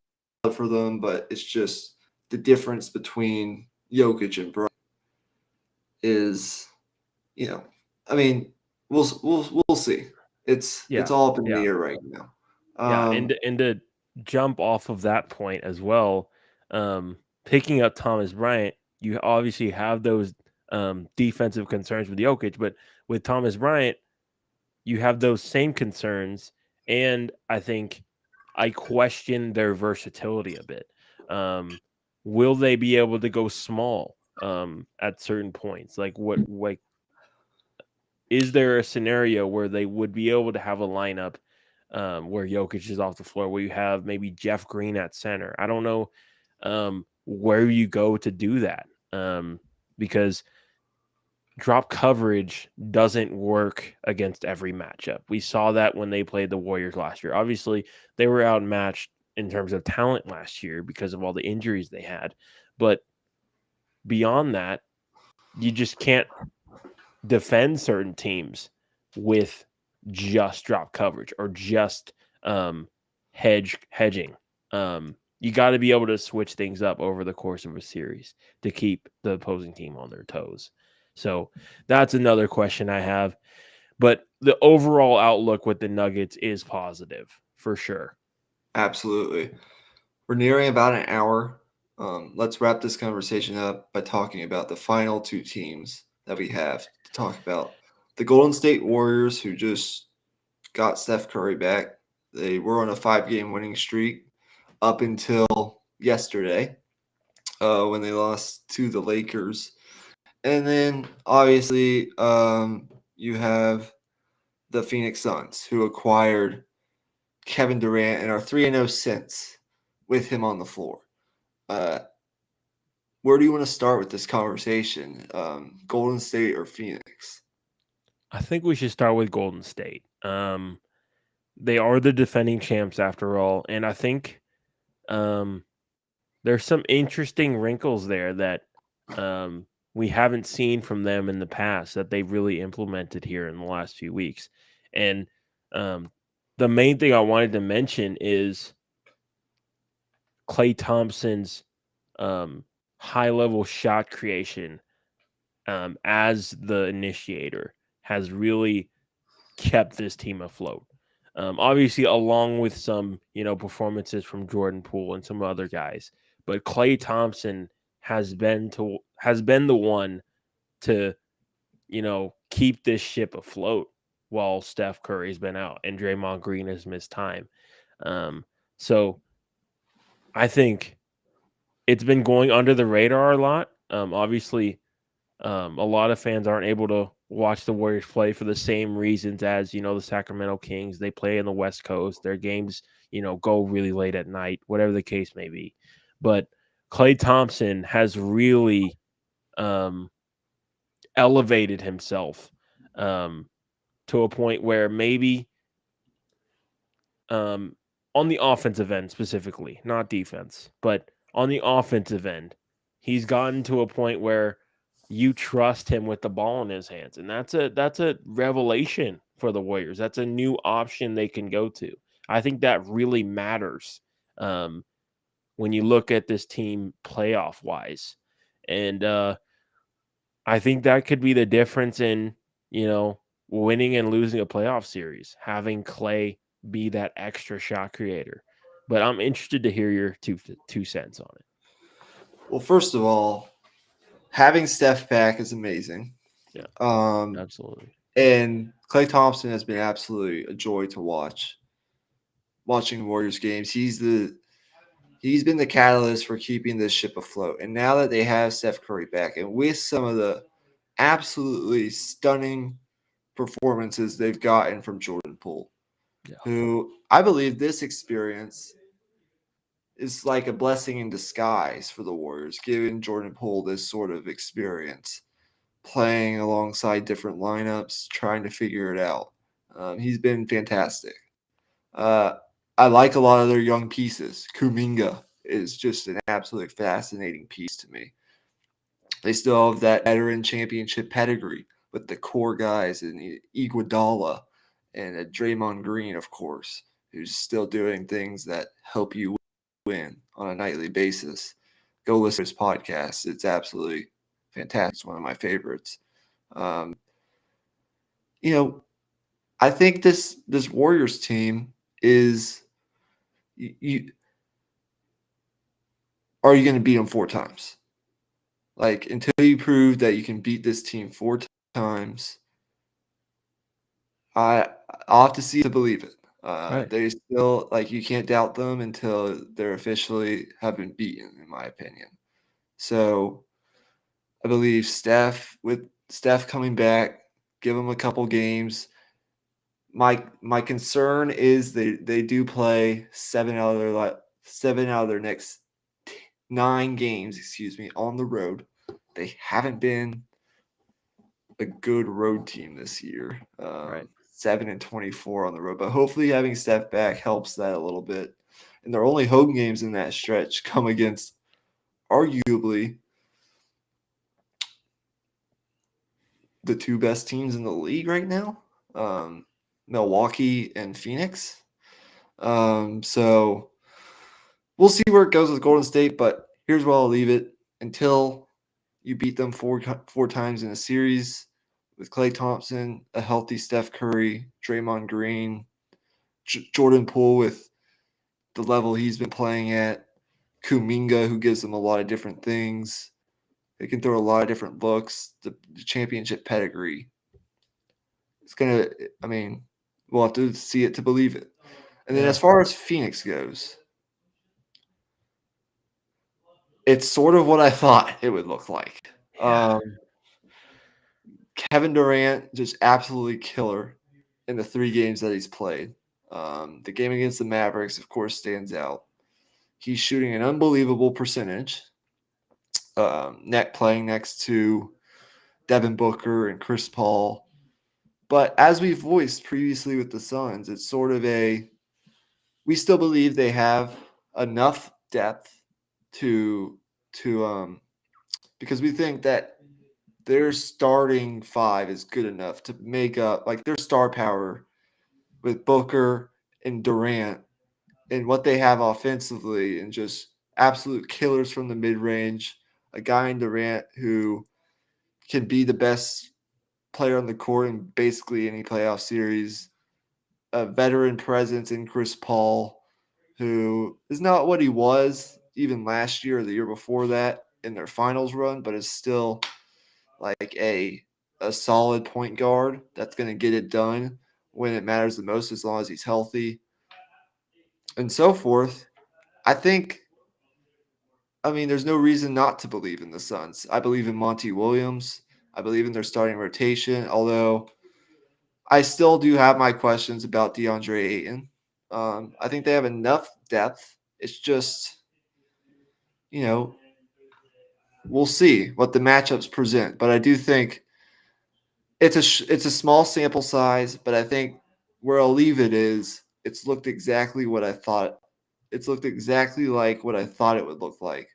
for them, but it's just the difference between Jokic and Bryant is, I mean, we'll see. It's Yeah, all up in the yeah, air right now. yeah. And to jump off of that point as well, picking up Thomas Bryant, you obviously have those defensive concerns with Jokic, but with Thomas Bryant, you have those same concerns, and I think I question their versatility a bit. Will they be able to go small at certain points? Like is there a scenario where they would be able to have a lineup where Jokic is off the floor, where you have maybe Jeff Green at center? I don't know where you go to do that because drop coverage doesn't work against every matchup. We saw that when they played the Warriors last year. Obviously, they were outmatched in terms of talent last year because of all the injuries they had. But beyond that, you just can't defend certain teams with just drop coverage or just hedging. You got to be able to switch things up over the course of a series to keep the opposing team on their toes. So that's another question I have. But the overall outlook with the Nuggets is positive for sure. Absolutely. We're nearing about an hour. Let's wrap this conversation up by talking about the final two teams that we have to talk about. The Golden State Warriors, who just got Steph Curry back. They were on a 5-game winning streak up until yesterday when they lost to the Lakers. And then obviously you have the Phoenix Suns, who acquired Kevin Durant and are 3-0 since with him on the floor. Where do you want to start with this conversation? Golden State or Phoenix? I think we should start with Golden State. They are the defending champs after all, and I think um, there's some interesting wrinkles there that we haven't seen from them in the past that they've really implemented here in the last few weeks. And um, the main thing I wanted to mention is Klay Thompson's high level shot creation as the initiator has really kept this team afloat. Obviously, along with some performances from Jordan Poole and some other guys, but Klay Thompson has been the one to keep this ship afloat while Steph Curry's been out and Draymond Green has missed time. So I think it's been going under the radar a lot. Obviously, a lot of fans aren't able to watch the Warriors play for the same reasons as the Sacramento Kings. They play in the West Coast. Their games, go really late at night, whatever the case may be. But Klay Thompson has really elevated himself to a point where maybe um, on the offensive end specifically, not defense, but on the offensive end, he's gotten to a point where you trust him with the ball in his hands, and that's a revelation for the Warriors. That's a new option they can go to. I think that really matters um, when you look at this team playoff wise, and I think that could be the difference in winning and losing a playoff series. Having Clay be that extra shot creator. But I'm interested to hear your two cents on it. Well, first of all, having Steph back is amazing. Yeah, Um, absolutely. and Klay Thompson has been absolutely a joy to watch. Watching Warriors games, he's been the catalyst for keeping this ship afloat. And now that they have Steph Curry back, and with some of the absolutely stunning performances they've gotten from Jordan Poole, Yeah. who I believe this experience is like a blessing in disguise for the Warriors, giving Jordan Poole this sort of experience, playing alongside different lineups, trying to figure it out. He's been fantastic. Uh, I like a lot of their young pieces. Kuminga is just an absolutely fascinating piece to me. They still have that veteran championship pedigree with the core guys and Iguodala and Draymond Green, of course, who's still doing things that help you win on a nightly basis. Go listen to his podcast. It's absolutely fantastic. It's one of my favorites. Um, I think this Warriors team is you are you going to beat them 4 times? Like until you prove that you can beat this team 4 times, I'll have to see to believe it. Right. They still like you can't doubt them until they're officially have been beaten, in my opinion. So I believe with Steph coming back, give him a couple games. My concern is they do play 7 out of their next 9 games, excuse me, on the road. They haven't been a good road team this year. Right. 7-24 on the road, but hopefully having Steph back helps that a little bit. And their only home games in that stretch come against arguably the two best teams in the league right now, Milwaukee and Phoenix. So we'll see where it goes with Golden State, but here's where I'll leave it until you beat them four times in a series with Klay Thompson, a healthy Steph Curry, Draymond Green, Jordan Poole with the level he's been playing at, Kuminga, who gives them a lot of different things. They can throw a lot of different looks. The championship pedigree. It's gonna. I mean, we'll have to see it to believe it. And then Yeah. as far as Phoenix goes, it's sort of what I thought it would look like. Yeah. Kevin Durant just absolutely killer in the 3 games that he's played. The game against the Mavericks, of course, stands out. He's shooting an unbelievable percentage. Playing next to Devin Booker and Chris Paul. But as we voiced previously with the Suns, it's sort of we still believe they have enough depth to because we think that their starting 5 is good enough to make up like their star power with Booker and Durant and what they have offensively and just absolute killers from the mid range. A guy in Durant who can be the best player on the court in basically any playoff series. A veteran presence in Chris Paul, who is not what he was even last year or the year before that in their finals run, but is still like a solid point guard that's going to get it done when it matters the most as long as he's healthy and so forth. I think I mean there's no reason not to believe in the Suns. I believe in Monty Williams. I believe in their starting rotation, although I still do have my questions about DeAndre Ayton. I think they have enough depth. It's just, you know, we'll see what the matchups present. But I do think it's a small sample size. But I think where I'll leave it is it's looked exactly what I thought. It's looked exactly like what I thought it would look like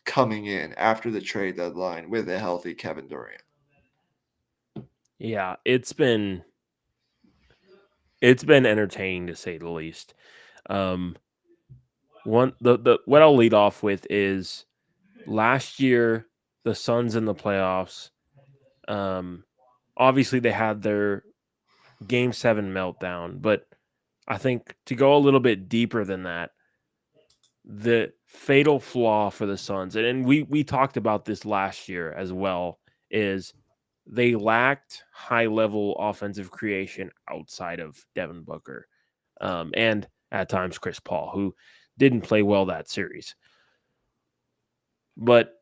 coming in after the trade deadline with a healthy Kevin Durant. Yeah. It's been entertaining to say the least. Um, the what I'll lead off with is last year the Suns in the playoffs. Um, Obviously they had their Game 7 meltdown, but I think to go a little bit deeper than that, the fatal flaw for the Suns, and we talked about this last year as well, is they lacked high level offensive creation outside of Devin Booker, and at times Chris Paul, who didn't play well that series. But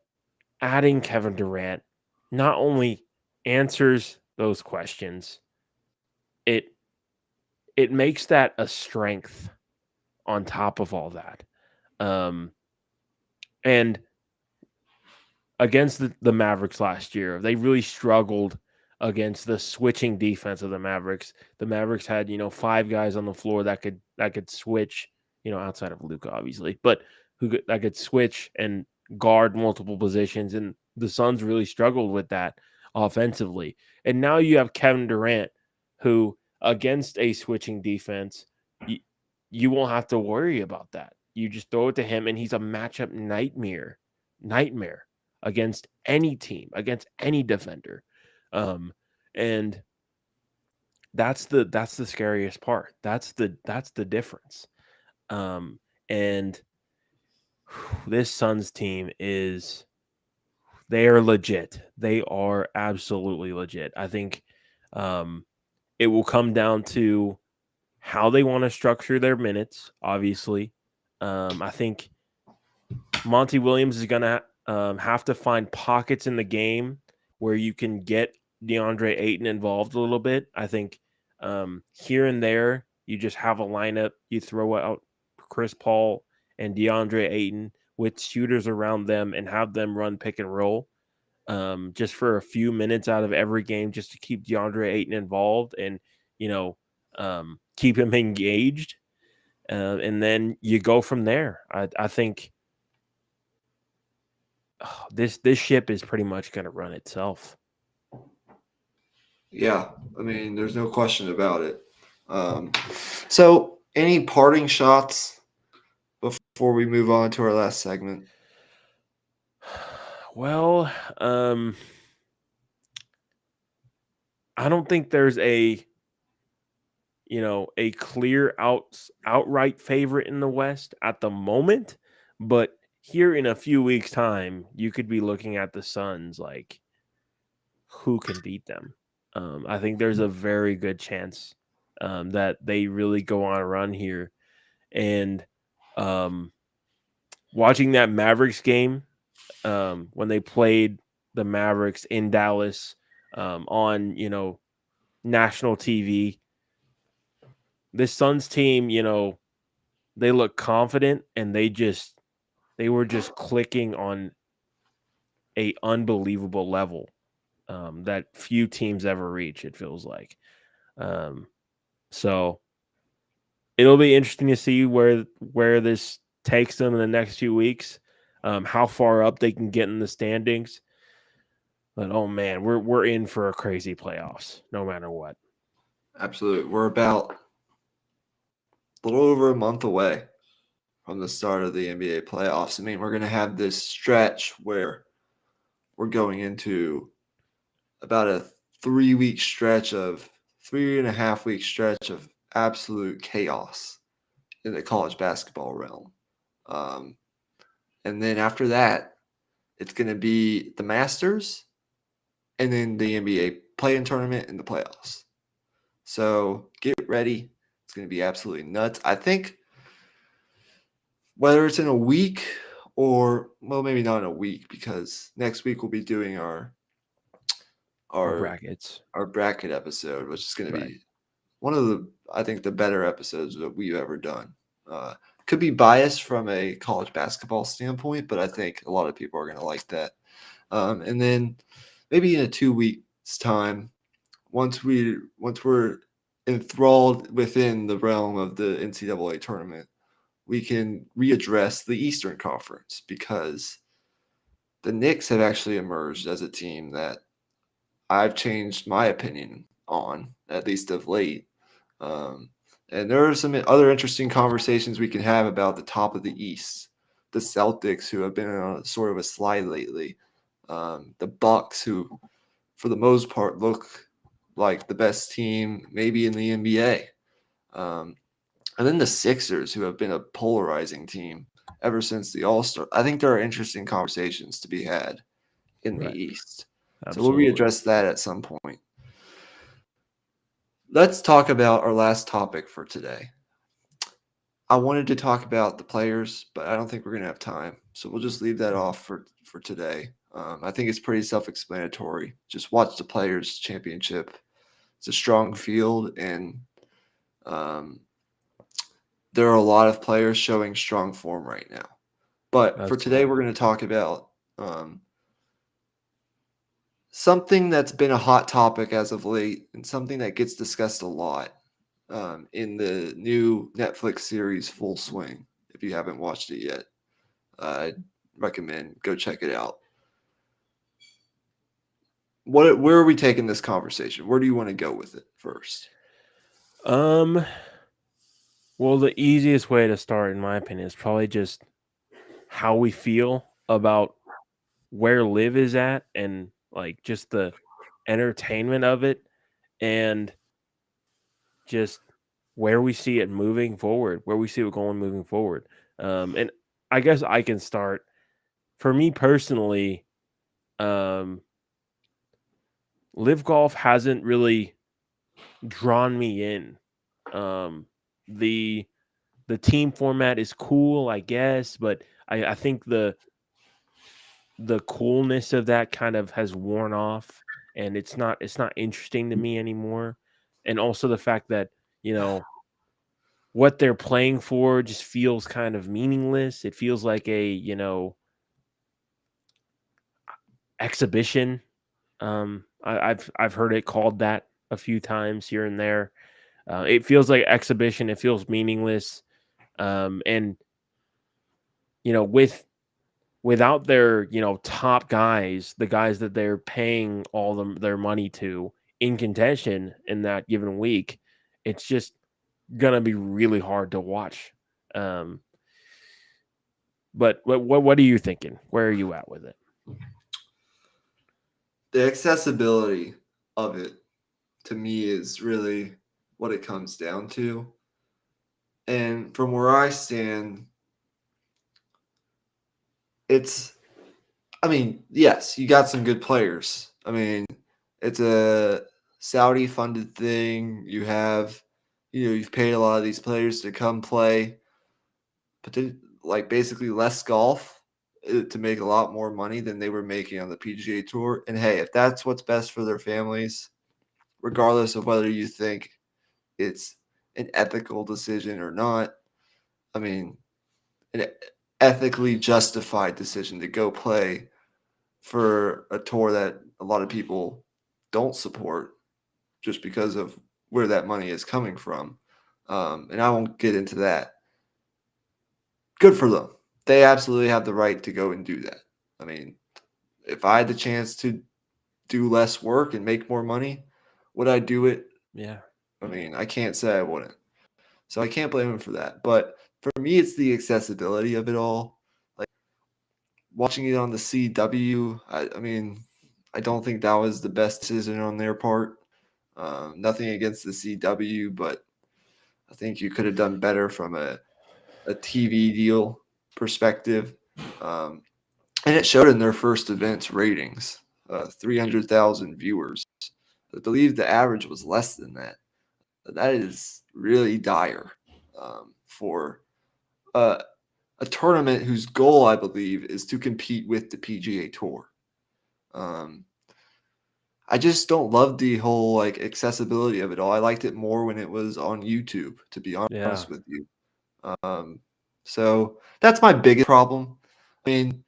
adding Kevin Durant not only answers those questions, it it makes that a strength on top of all that. Um, and against the Mavericks last year, they really struggled against the switching defense of the Mavericks. The Mavericks had, 5 guys on the floor that could switch, outside of Luka, obviously, but that could switch and guard multiple positions. And the Suns really struggled with that offensively. And now you have Kevin Durant, who against a switching defense, you won't have to worry about that. You just throw it to him, and he's a matchup nightmare against any team, against any defender. And that's the scariest part. That's the difference. Um, and this Suns team they are legit. They are absolutely legit. I think it will come down to how they want to structure their minutes. Obviously, I think Monty Williams is gonna have to find pockets in the game where you can get DeAndre Ayton involved a little bit. I think here and there you just have a lineup. You throw out Chris Paul and DeAndre Ayton with shooters around them and have them run pick and roll just for a few minutes out of every game, just to keep DeAndre Ayton involved and keep him engaged. And then you go from there. I think this ship is pretty much going to run itself. Yeah, I mean, there's no question about it. So, any parting shots before we move on to our last segment? Well, I don't think there's a clear outright favorite in the West at the moment, but here in a few weeks' time, you could be looking at the Suns like who can beat them. I think there's a very good chance that they really go on a run here, and watching that Mavericks game when they played the Mavericks in Dallas on national TV. This Suns team, they look confident and they were just clicking on a unbelievable level that few teams ever reach. It feels like so. It'll be interesting to see where this takes them in the next few weeks. How far up they can get in the standings. But oh man, we're in for a crazy playoffs, no matter what. Absolutely. We're about a little over a month away from the start of the NBA playoffs. I mean, we're going to have this stretch where we're going into about a 3-week stretch of 3.5-week stretch of absolute chaos in the college basketball realm. And then after that, it's going to be the Masters and then the NBA play-in tournament and the playoffs. So get ready. It's going to be absolutely nuts. I think whether it's in a week or, well, maybe not in a week, because next week we'll be doing our Brackets, bracket episode, which is going to right? be one of I think the better episodes that we've ever done. Could be biased from a college basketball standpoint, but I think a lot of people are going to like that. And then maybe in a 2 weeks time, once we're enthralled within the realm of the NCAA tournament, we can readdress the Eastern Conference, because the Knicks have actually emerged as a team that I've changed my opinion on, at least of late. And there are some other interesting conversations we can have about the top of the East, the Celtics, who have been on a sort of a slide lately, the Bucks, who for the most part look like the best team maybe in the NBA, and then the Sixers, who have been a polarizing team ever since the All-Star. I think there are interesting conversations to be had in the Right. East. So we'll Absolutely. readdress that at some point. Let's talk about our last topic for today. I wanted to talk about the players, but I don't think we're going to have time. So we'll just leave that off for today. I think it's pretty self-explanatory. Just watch the Players Championship. It's a strong field, and there are a lot of players showing strong form right now. But for today, we're going to talk about something that's been a hot topic as of late, and something that gets discussed a lot in the new Netflix series Full Swing. If you haven't watched it yet, I'd recommend go check it out. Where are we taking this conversation? Where do you want to go with it first? Well, the easiest way to start, in my opinion, is probably just how we feel about where Live is at and like just the entertainment of it and just where we see it moving forward, where we see it going moving forward. And I guess I can start. For me personally, Live Golf hasn't really drawn me in. the the team format is cool, I guess, but I think the coolness of that kind of has worn off, and it's not interesting to me anymore. And also the fact that, you know, what they're playing for just feels kind of meaningless. It feels like a, exhibition. I've heard it called that a few times here and there. It feels like exhibition. It feels meaningless. And without their top guys, the guys that they're paying all their money to in contention in that given week, it's just gonna be really hard to watch. Um, but what are you thinking? Where are you at with it? The accessibility of it to me is really what it comes down to. And from where I stand, it's, I mean, yes, you got some good players. I mean, it's a Saudi funded thing. You've paid a lot of these players to come play, but then, like, basically less golf to make a lot more money than they were making on the PGA Tour. And hey, if that's what's best for their families, regardless of whether you think it's an ethical decision or not, I mean, an ethically justified decision to go play for a tour that a lot of people don't support just because of where that money is coming from. And I won't get into that. Good for them. They absolutely have the right to go and do that. I mean, if I had the chance to do less work and make more money, would I do it? Yeah, I mean, I can't say I wouldn't. So I can't blame him for that. But for me, it's the accessibility of it all. Like watching it on the CW, I mean, I don't think that was the best decision on their part. Nothing against the CW, but I think you could have done better from a TV deal perspective. Um, and it showed in their first event's ratings, 300,000 viewers. I believe the average was less than that. That is really dire for a tournament whose goal, I believe, is to compete with the PGA Tour. Um, I just don't love the whole like accessibility of it all. I liked it more when it was on YouTube, to be yeah, honest with you. Um, so that's my biggest problem. I mean,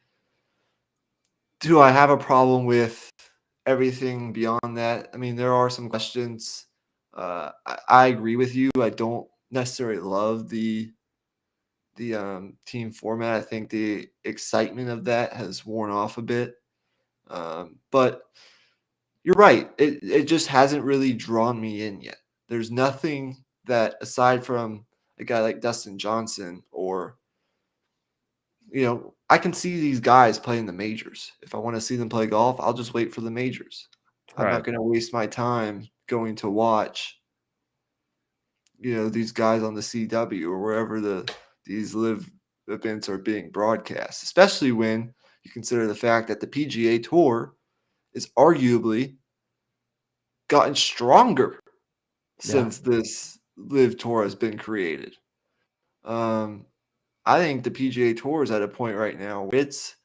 do I have a problem with everything beyond that? I mean, there are some questions. I agree with you. I don't necessarily love the team format. I think the excitement of that has worn off a bit. But you're right. It just hasn't really drawn me in yet. There's nothing that aside from a guy like Dustin Johnson or I can see these guys playing the majors. If I want to see them play golf, I'll just wait for the majors. I'm not right. going to waste my time going to watch, these guys on the CW or wherever these live events are being broadcast, especially when you consider the fact that the PGA Tour is arguably gotten stronger Yeah, since this live tour has been created. Um, I think the PGA Tour is at a point right now where it's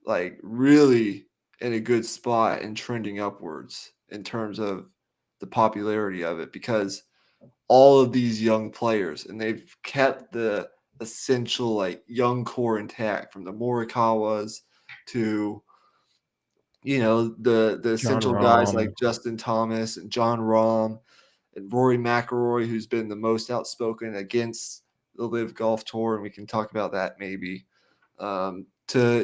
like really in a good spot and trending upwards in terms of the popularity of it because all of these young players and they've kept the essential like young core intact from the Morikawas to the John essential guys like Rahm. Justin Thomas and John Rahm and Rory McIlroy, who's been the most outspoken against the Live Golf Tour, and we can talk about that maybe. To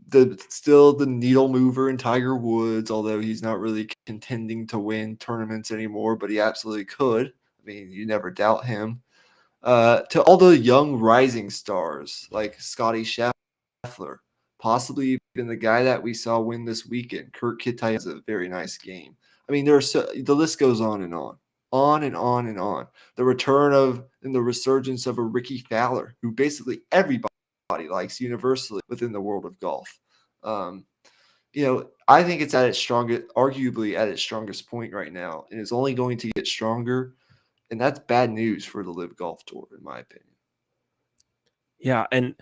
the needle mover in Tiger Woods, although he's not really contending to win tournaments anymore, but he absolutely could. I mean, you never doubt him. To all the young rising stars like Scotty Scheffler, possibly even the guy that we saw win this weekend, Kurt Kitay, has a very nice game. I mean, the list goes on and on and on and on. The return of and the resurgence of a Ricky Fowler, who basically everybody likes universally within the world of golf. Um, I think it's at its strongest, arguably at its strongest point right now, and it's only going to get stronger And that's bad news for the Live Golf Tour, in my opinion. Yeah, and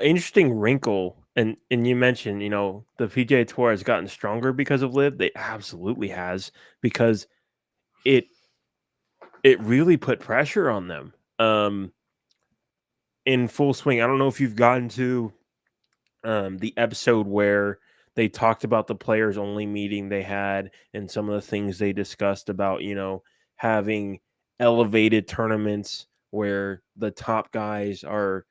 interesting wrinkle, and you mentioned, the PGA Tour has gotten stronger because of Live. They absolutely has, because it it really put pressure on them in full swing. I don't know if you've gotten to the episode where they talked about the players only meeting they had and some of the things they discussed about, having elevated tournaments where the top guys are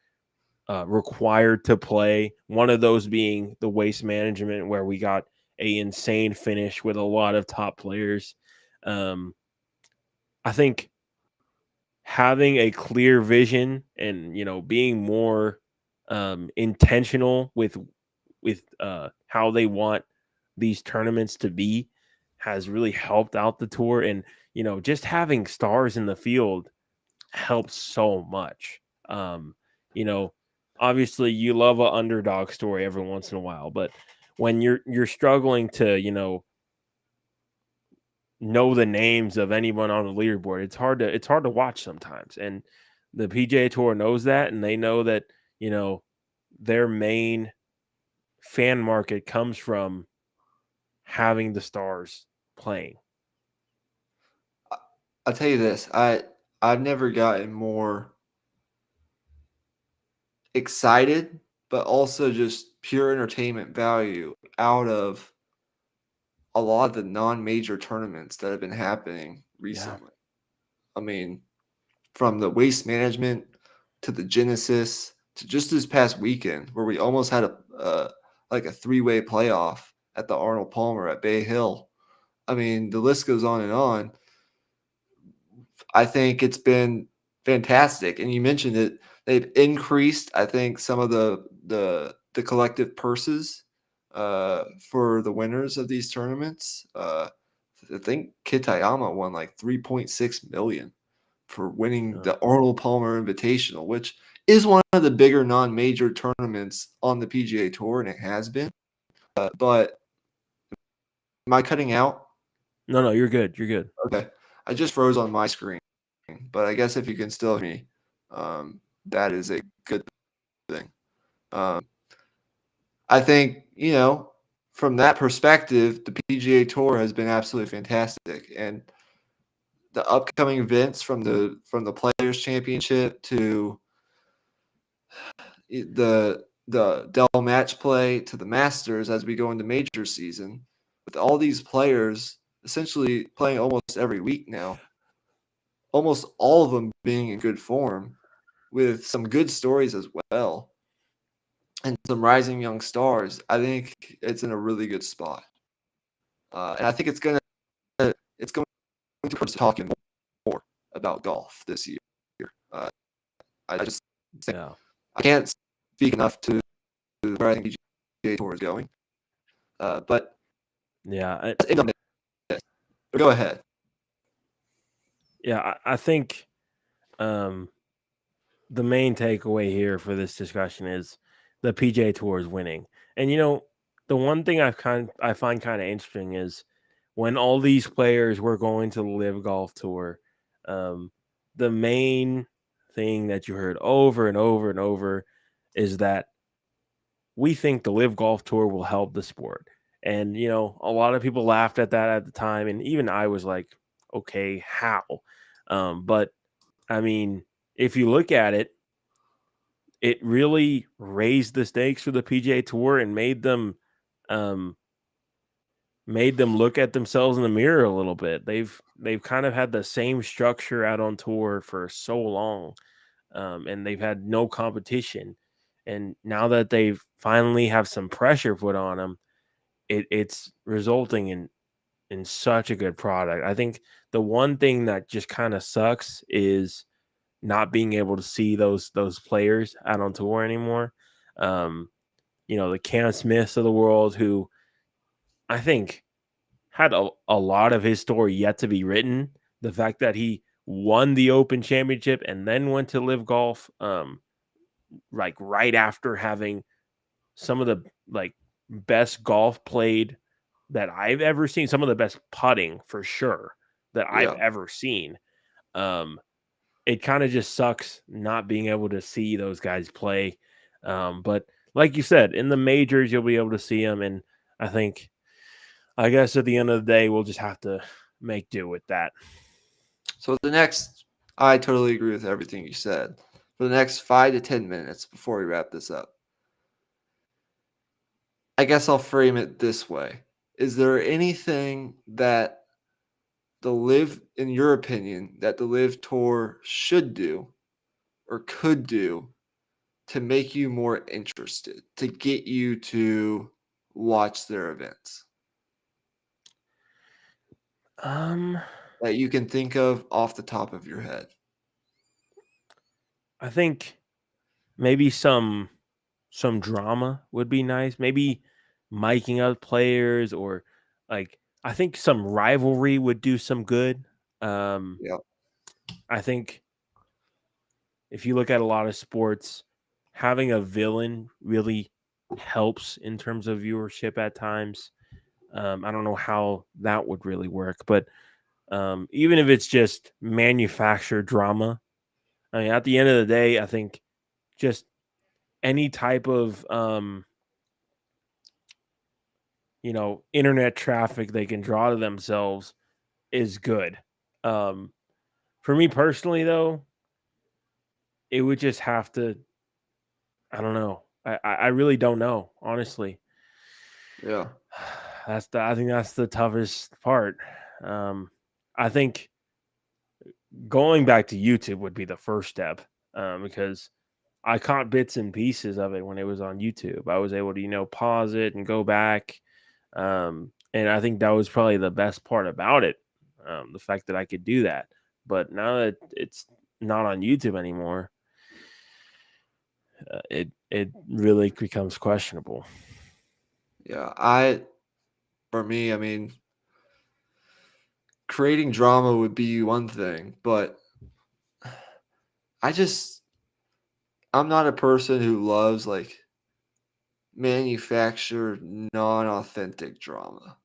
required to play. One of those being the Waste Management, where we got a insane finish with a lot of top players. Um, I think having a clear vision and being more intentional with how they want these tournaments to be has really helped out the tour. And just having stars in the field helps so much. You know, Obviously you love a underdog story every once in a while, but when you're struggling to, know the names of anyone on the leaderboard, it's hard to watch sometimes. And the PGA Tour knows that, and they know that, their main fan market comes from having the stars playing. I'll tell you this, I've never gotten more excited, but also just pure entertainment value out of a lot of the non-major tournaments that have been happening Yeah. recently. I mean, from the Waste Management to the Genesis to just this past weekend where we almost had like a three-way playoff at the Arnold Palmer at Bay Hill. I mean, the list goes on and on. I think it's been fantastic. And you mentioned it; they've increased, I think, some of the collective purses for the winners of these tournaments. I think Kitayama won like 3.6 million for winning Uh, the Arnold Palmer Invitational, which is one of the bigger non-major tournaments on the PGA Tour, and it has been. But am I cutting out? no, you're good. You're good. Okay, I just froze on my screen, but I guess if you can still hear me, that is a good thing. Um, I think from that perspective, the PGA Tour has been absolutely fantastic, and the upcoming events from the Players Championship to the Dell Match Play to the Masters as we go into major season, with all these players essentially playing almost every week now, almost all of them being in good form, with some good stories as well, and some rising young stars. I think it's in a really good spot, and I think it's going towards talking more about golf this year. Uh, I just think Yeah. I can't speak enough to where I think PGA Tour is going. But Yeah. go ahead. Yeah. I think um, the main takeaway here for this discussion is the PGA Tour is winning. And the one thing I find kind of interesting is when all these players were going to the Live Golf Tour, um, the main thing that you heard over and over and over is that we think the Live Golf Tour will help the sport. And a lot of people laughed at that at the time, and even I was like, okay, how? But I mean, if you look at it, it really raised the stakes for the PGA Tour and um, made them look at themselves in the mirror a little bit. They've kind of had the same structure out on tour for so long, and they've had no competition. And now that they've finally have some pressure put on them, it's resulting in such a good product. I think the one thing that just kind of sucks is not being able to see those players out on tour anymore. Um, the Cam Smiths of the world, who I think had a lot of his story yet to be written. The fact that he won the Open Championship and then went to Live Golf, like right after having some of the like best golf played that I've ever seen, some of the best putting for sure that I've Yeah, ever seen. Um, it kind of just sucks not being able to see those guys play. But like you said, in the majors, you'll be able to see them. And I think, I guess at the end of the day, we'll just have to make do with that. So I totally agree with everything you said. For the next 5 to 10 minutes before we wrap this up, I guess I'll frame it this way. Is there anything that in your opinion, that the Live Tour should do or could do to make you more interested, to get you to watch their events Um, that you can think of off the top of your head? I think maybe some drama would be nice. Maybe miking up players, or like I think some rivalry would do some good. Um, Yeah. I think if you look at a lot of sports, having a villain really helps in terms of viewership at times. I don't know how that would really work, but even if it's just manufactured drama, I mean, at the end of the day, I think just any type of internet traffic they can draw to themselves is good. Um, for me personally, though, it would just have to. I don't know. I really don't know, honestly. Yeah. I think that's the toughest part. Um, I think going back to YouTube would be the first step, because I caught bits and pieces of it when it was on YouTube. I was able to pause it and go back, and I think that was probably the best part about it, the fact that I could do that. But now that it's not on YouTube anymore, it really becomes questionable. Yeah. For me, I mean, creating drama would be one thing, but I just, I'm not a person who loves like manufactured, non authentic drama.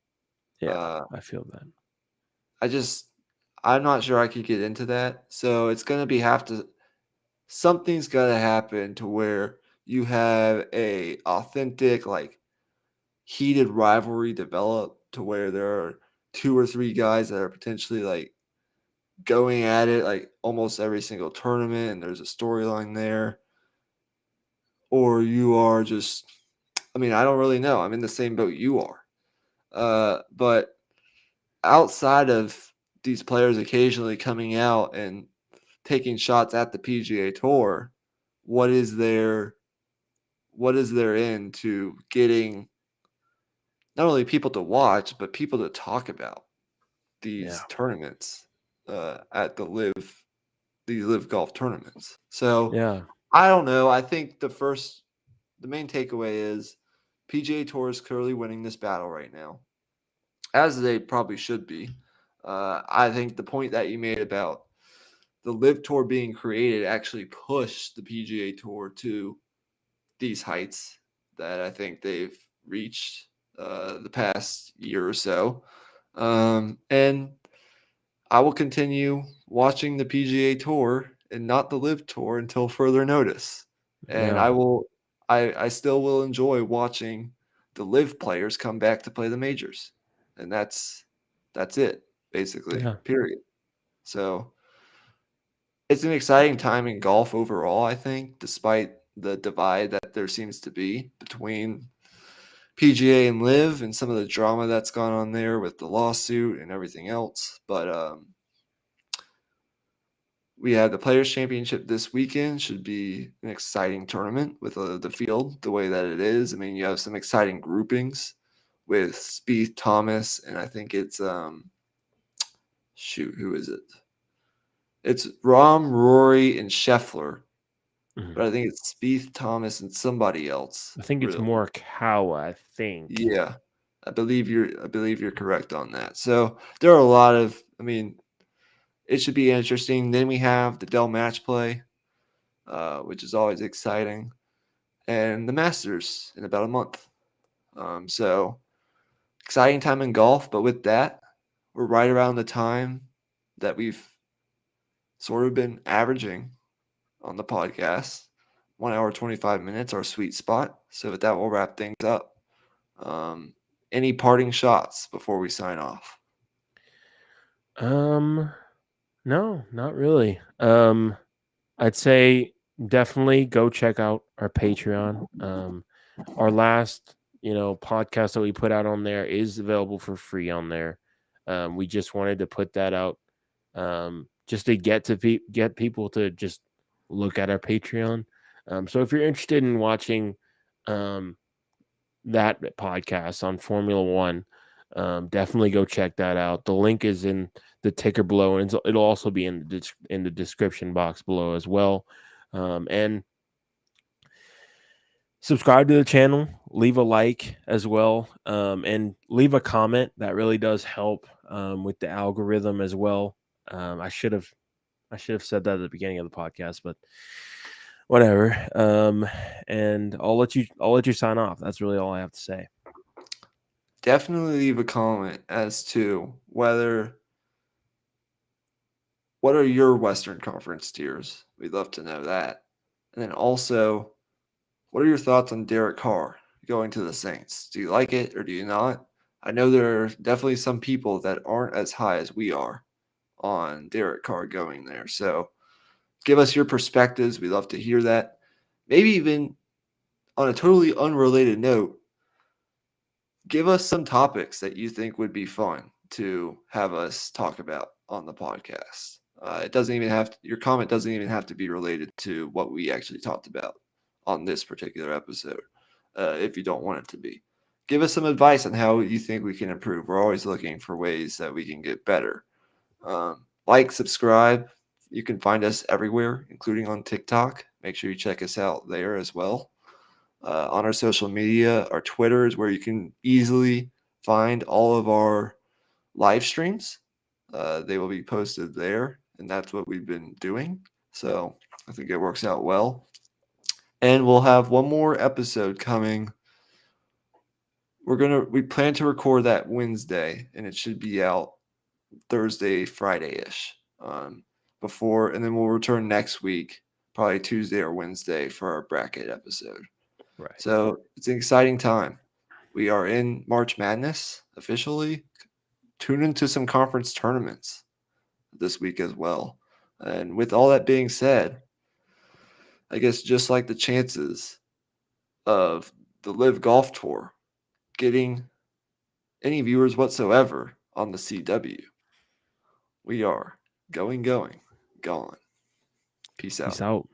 Yeah, Uh, I feel that. I just, I'm not sure I could get into that. So it's going to be have to, something's got to happen to where you have a authentic, like heated rivalry develop to where there are two or three guys that are potentially like going at it like almost every single tournament and there's a storyline there, or you are just, I mean, I don't really know, I'm in the same boat you are, but outside of these players occasionally coming out and taking shots at the PGA Tour, what is there into getting not only people to watch but people to talk about Yeah, these tournaments, at these live golf tournaments. So yeah, I don't know. I think the main takeaway is PGA Tour is clearly winning this battle right now, as they probably should be. I think the point that you made about the Live Tour being created actually pushed the PGA Tour to these heights that I think they've reached, the past year or so. And I will continue watching the PGA Tour and not the Live Tour until further notice. And yeah, I still will enjoy watching the Live players come back to play the majors. And that's it, basically. yeah, Period. So it's an exciting time in golf overall, I think, despite the divide that there seems to be between PGA and Live and some of the drama that's gone on there with the lawsuit and everything else. But we have the Players Championship this weekend. Should be an exciting tournament with the field the way that it is. I mean, you have some exciting groupings with Spieth, Thomas, and I think it's shoot, who is it? It's Rahm, Rory, and Scheffler, mhm. but I think it's Spieth, Thomas, and somebody else. I think it's Really, more Kawa. I think. yeah. I believe you're correct on that. So there are a lot of. I mean, it should be interesting. Then we have the Dell Match Play, which is always exciting, and the Masters in about a month. So exciting time in golf. But with that, we're right around the time that we've sort of been averaging on the podcast. 1 hour, 25 minutes, our sweet spot. So with that, we'll wrap things up. Any parting shots before we sign off? No, not really. I'd say definitely go check out our Patreon. Our last, podcast that we put out on there is available for free on there. We just wanted to put that out, just to get people to just look at our Patreon. So if you're interested in watching, um, that podcast on Formula One, definitely go check that out. The link is in the ticker below, and it'll also be in the description box below as well. And subscribe to the channel, leave a like as well, and leave a comment. That really does help, with the algorithm as well. I should have said that at the beginning of the podcast, but whatever. And I'll let you sign off. That's really all I have to say. Definitely leave a comment as to what are your Western Conference tiers? We'd love to know that. And then also, what are your thoughts on Derek Carr going to the Saints? Do you like it or do you not? I know there are definitely some people that aren't as high as we are on Derek Carr going there. So give us your perspectives. We'd love to hear that. Maybe even on a totally unrelated note, give us some topics that you think would be fun to have us talk about on the podcast. It doesn't even your comment doesn't even have to be related to what we actually talked about on this particular episode, if you don't want it to be. Give us some advice on how you think we can improve. We're always looking for ways that we can get better. Like, subscribe. You can find us everywhere, including on TikTok. Make sure you check us out there as well. On our social media, our Twitter is where you can easily find all of our live streams. They will be posted there, and that's what we've been doing. So I think it works out well. And we'll have one more episode coming. We plan to record that Wednesday, and it should be out Thursday, Friday-ish. And then we'll return next week, probably Tuesday or Wednesday for our bracket episode. Right. So it's an exciting time. We are in March Madness officially. Tune into some conference tournaments this week as well. And with all that being said, I guess just like the chances of the Live Golf Tour getting any viewers whatsoever on the CW, we are going, gone. Peace Peace out. out.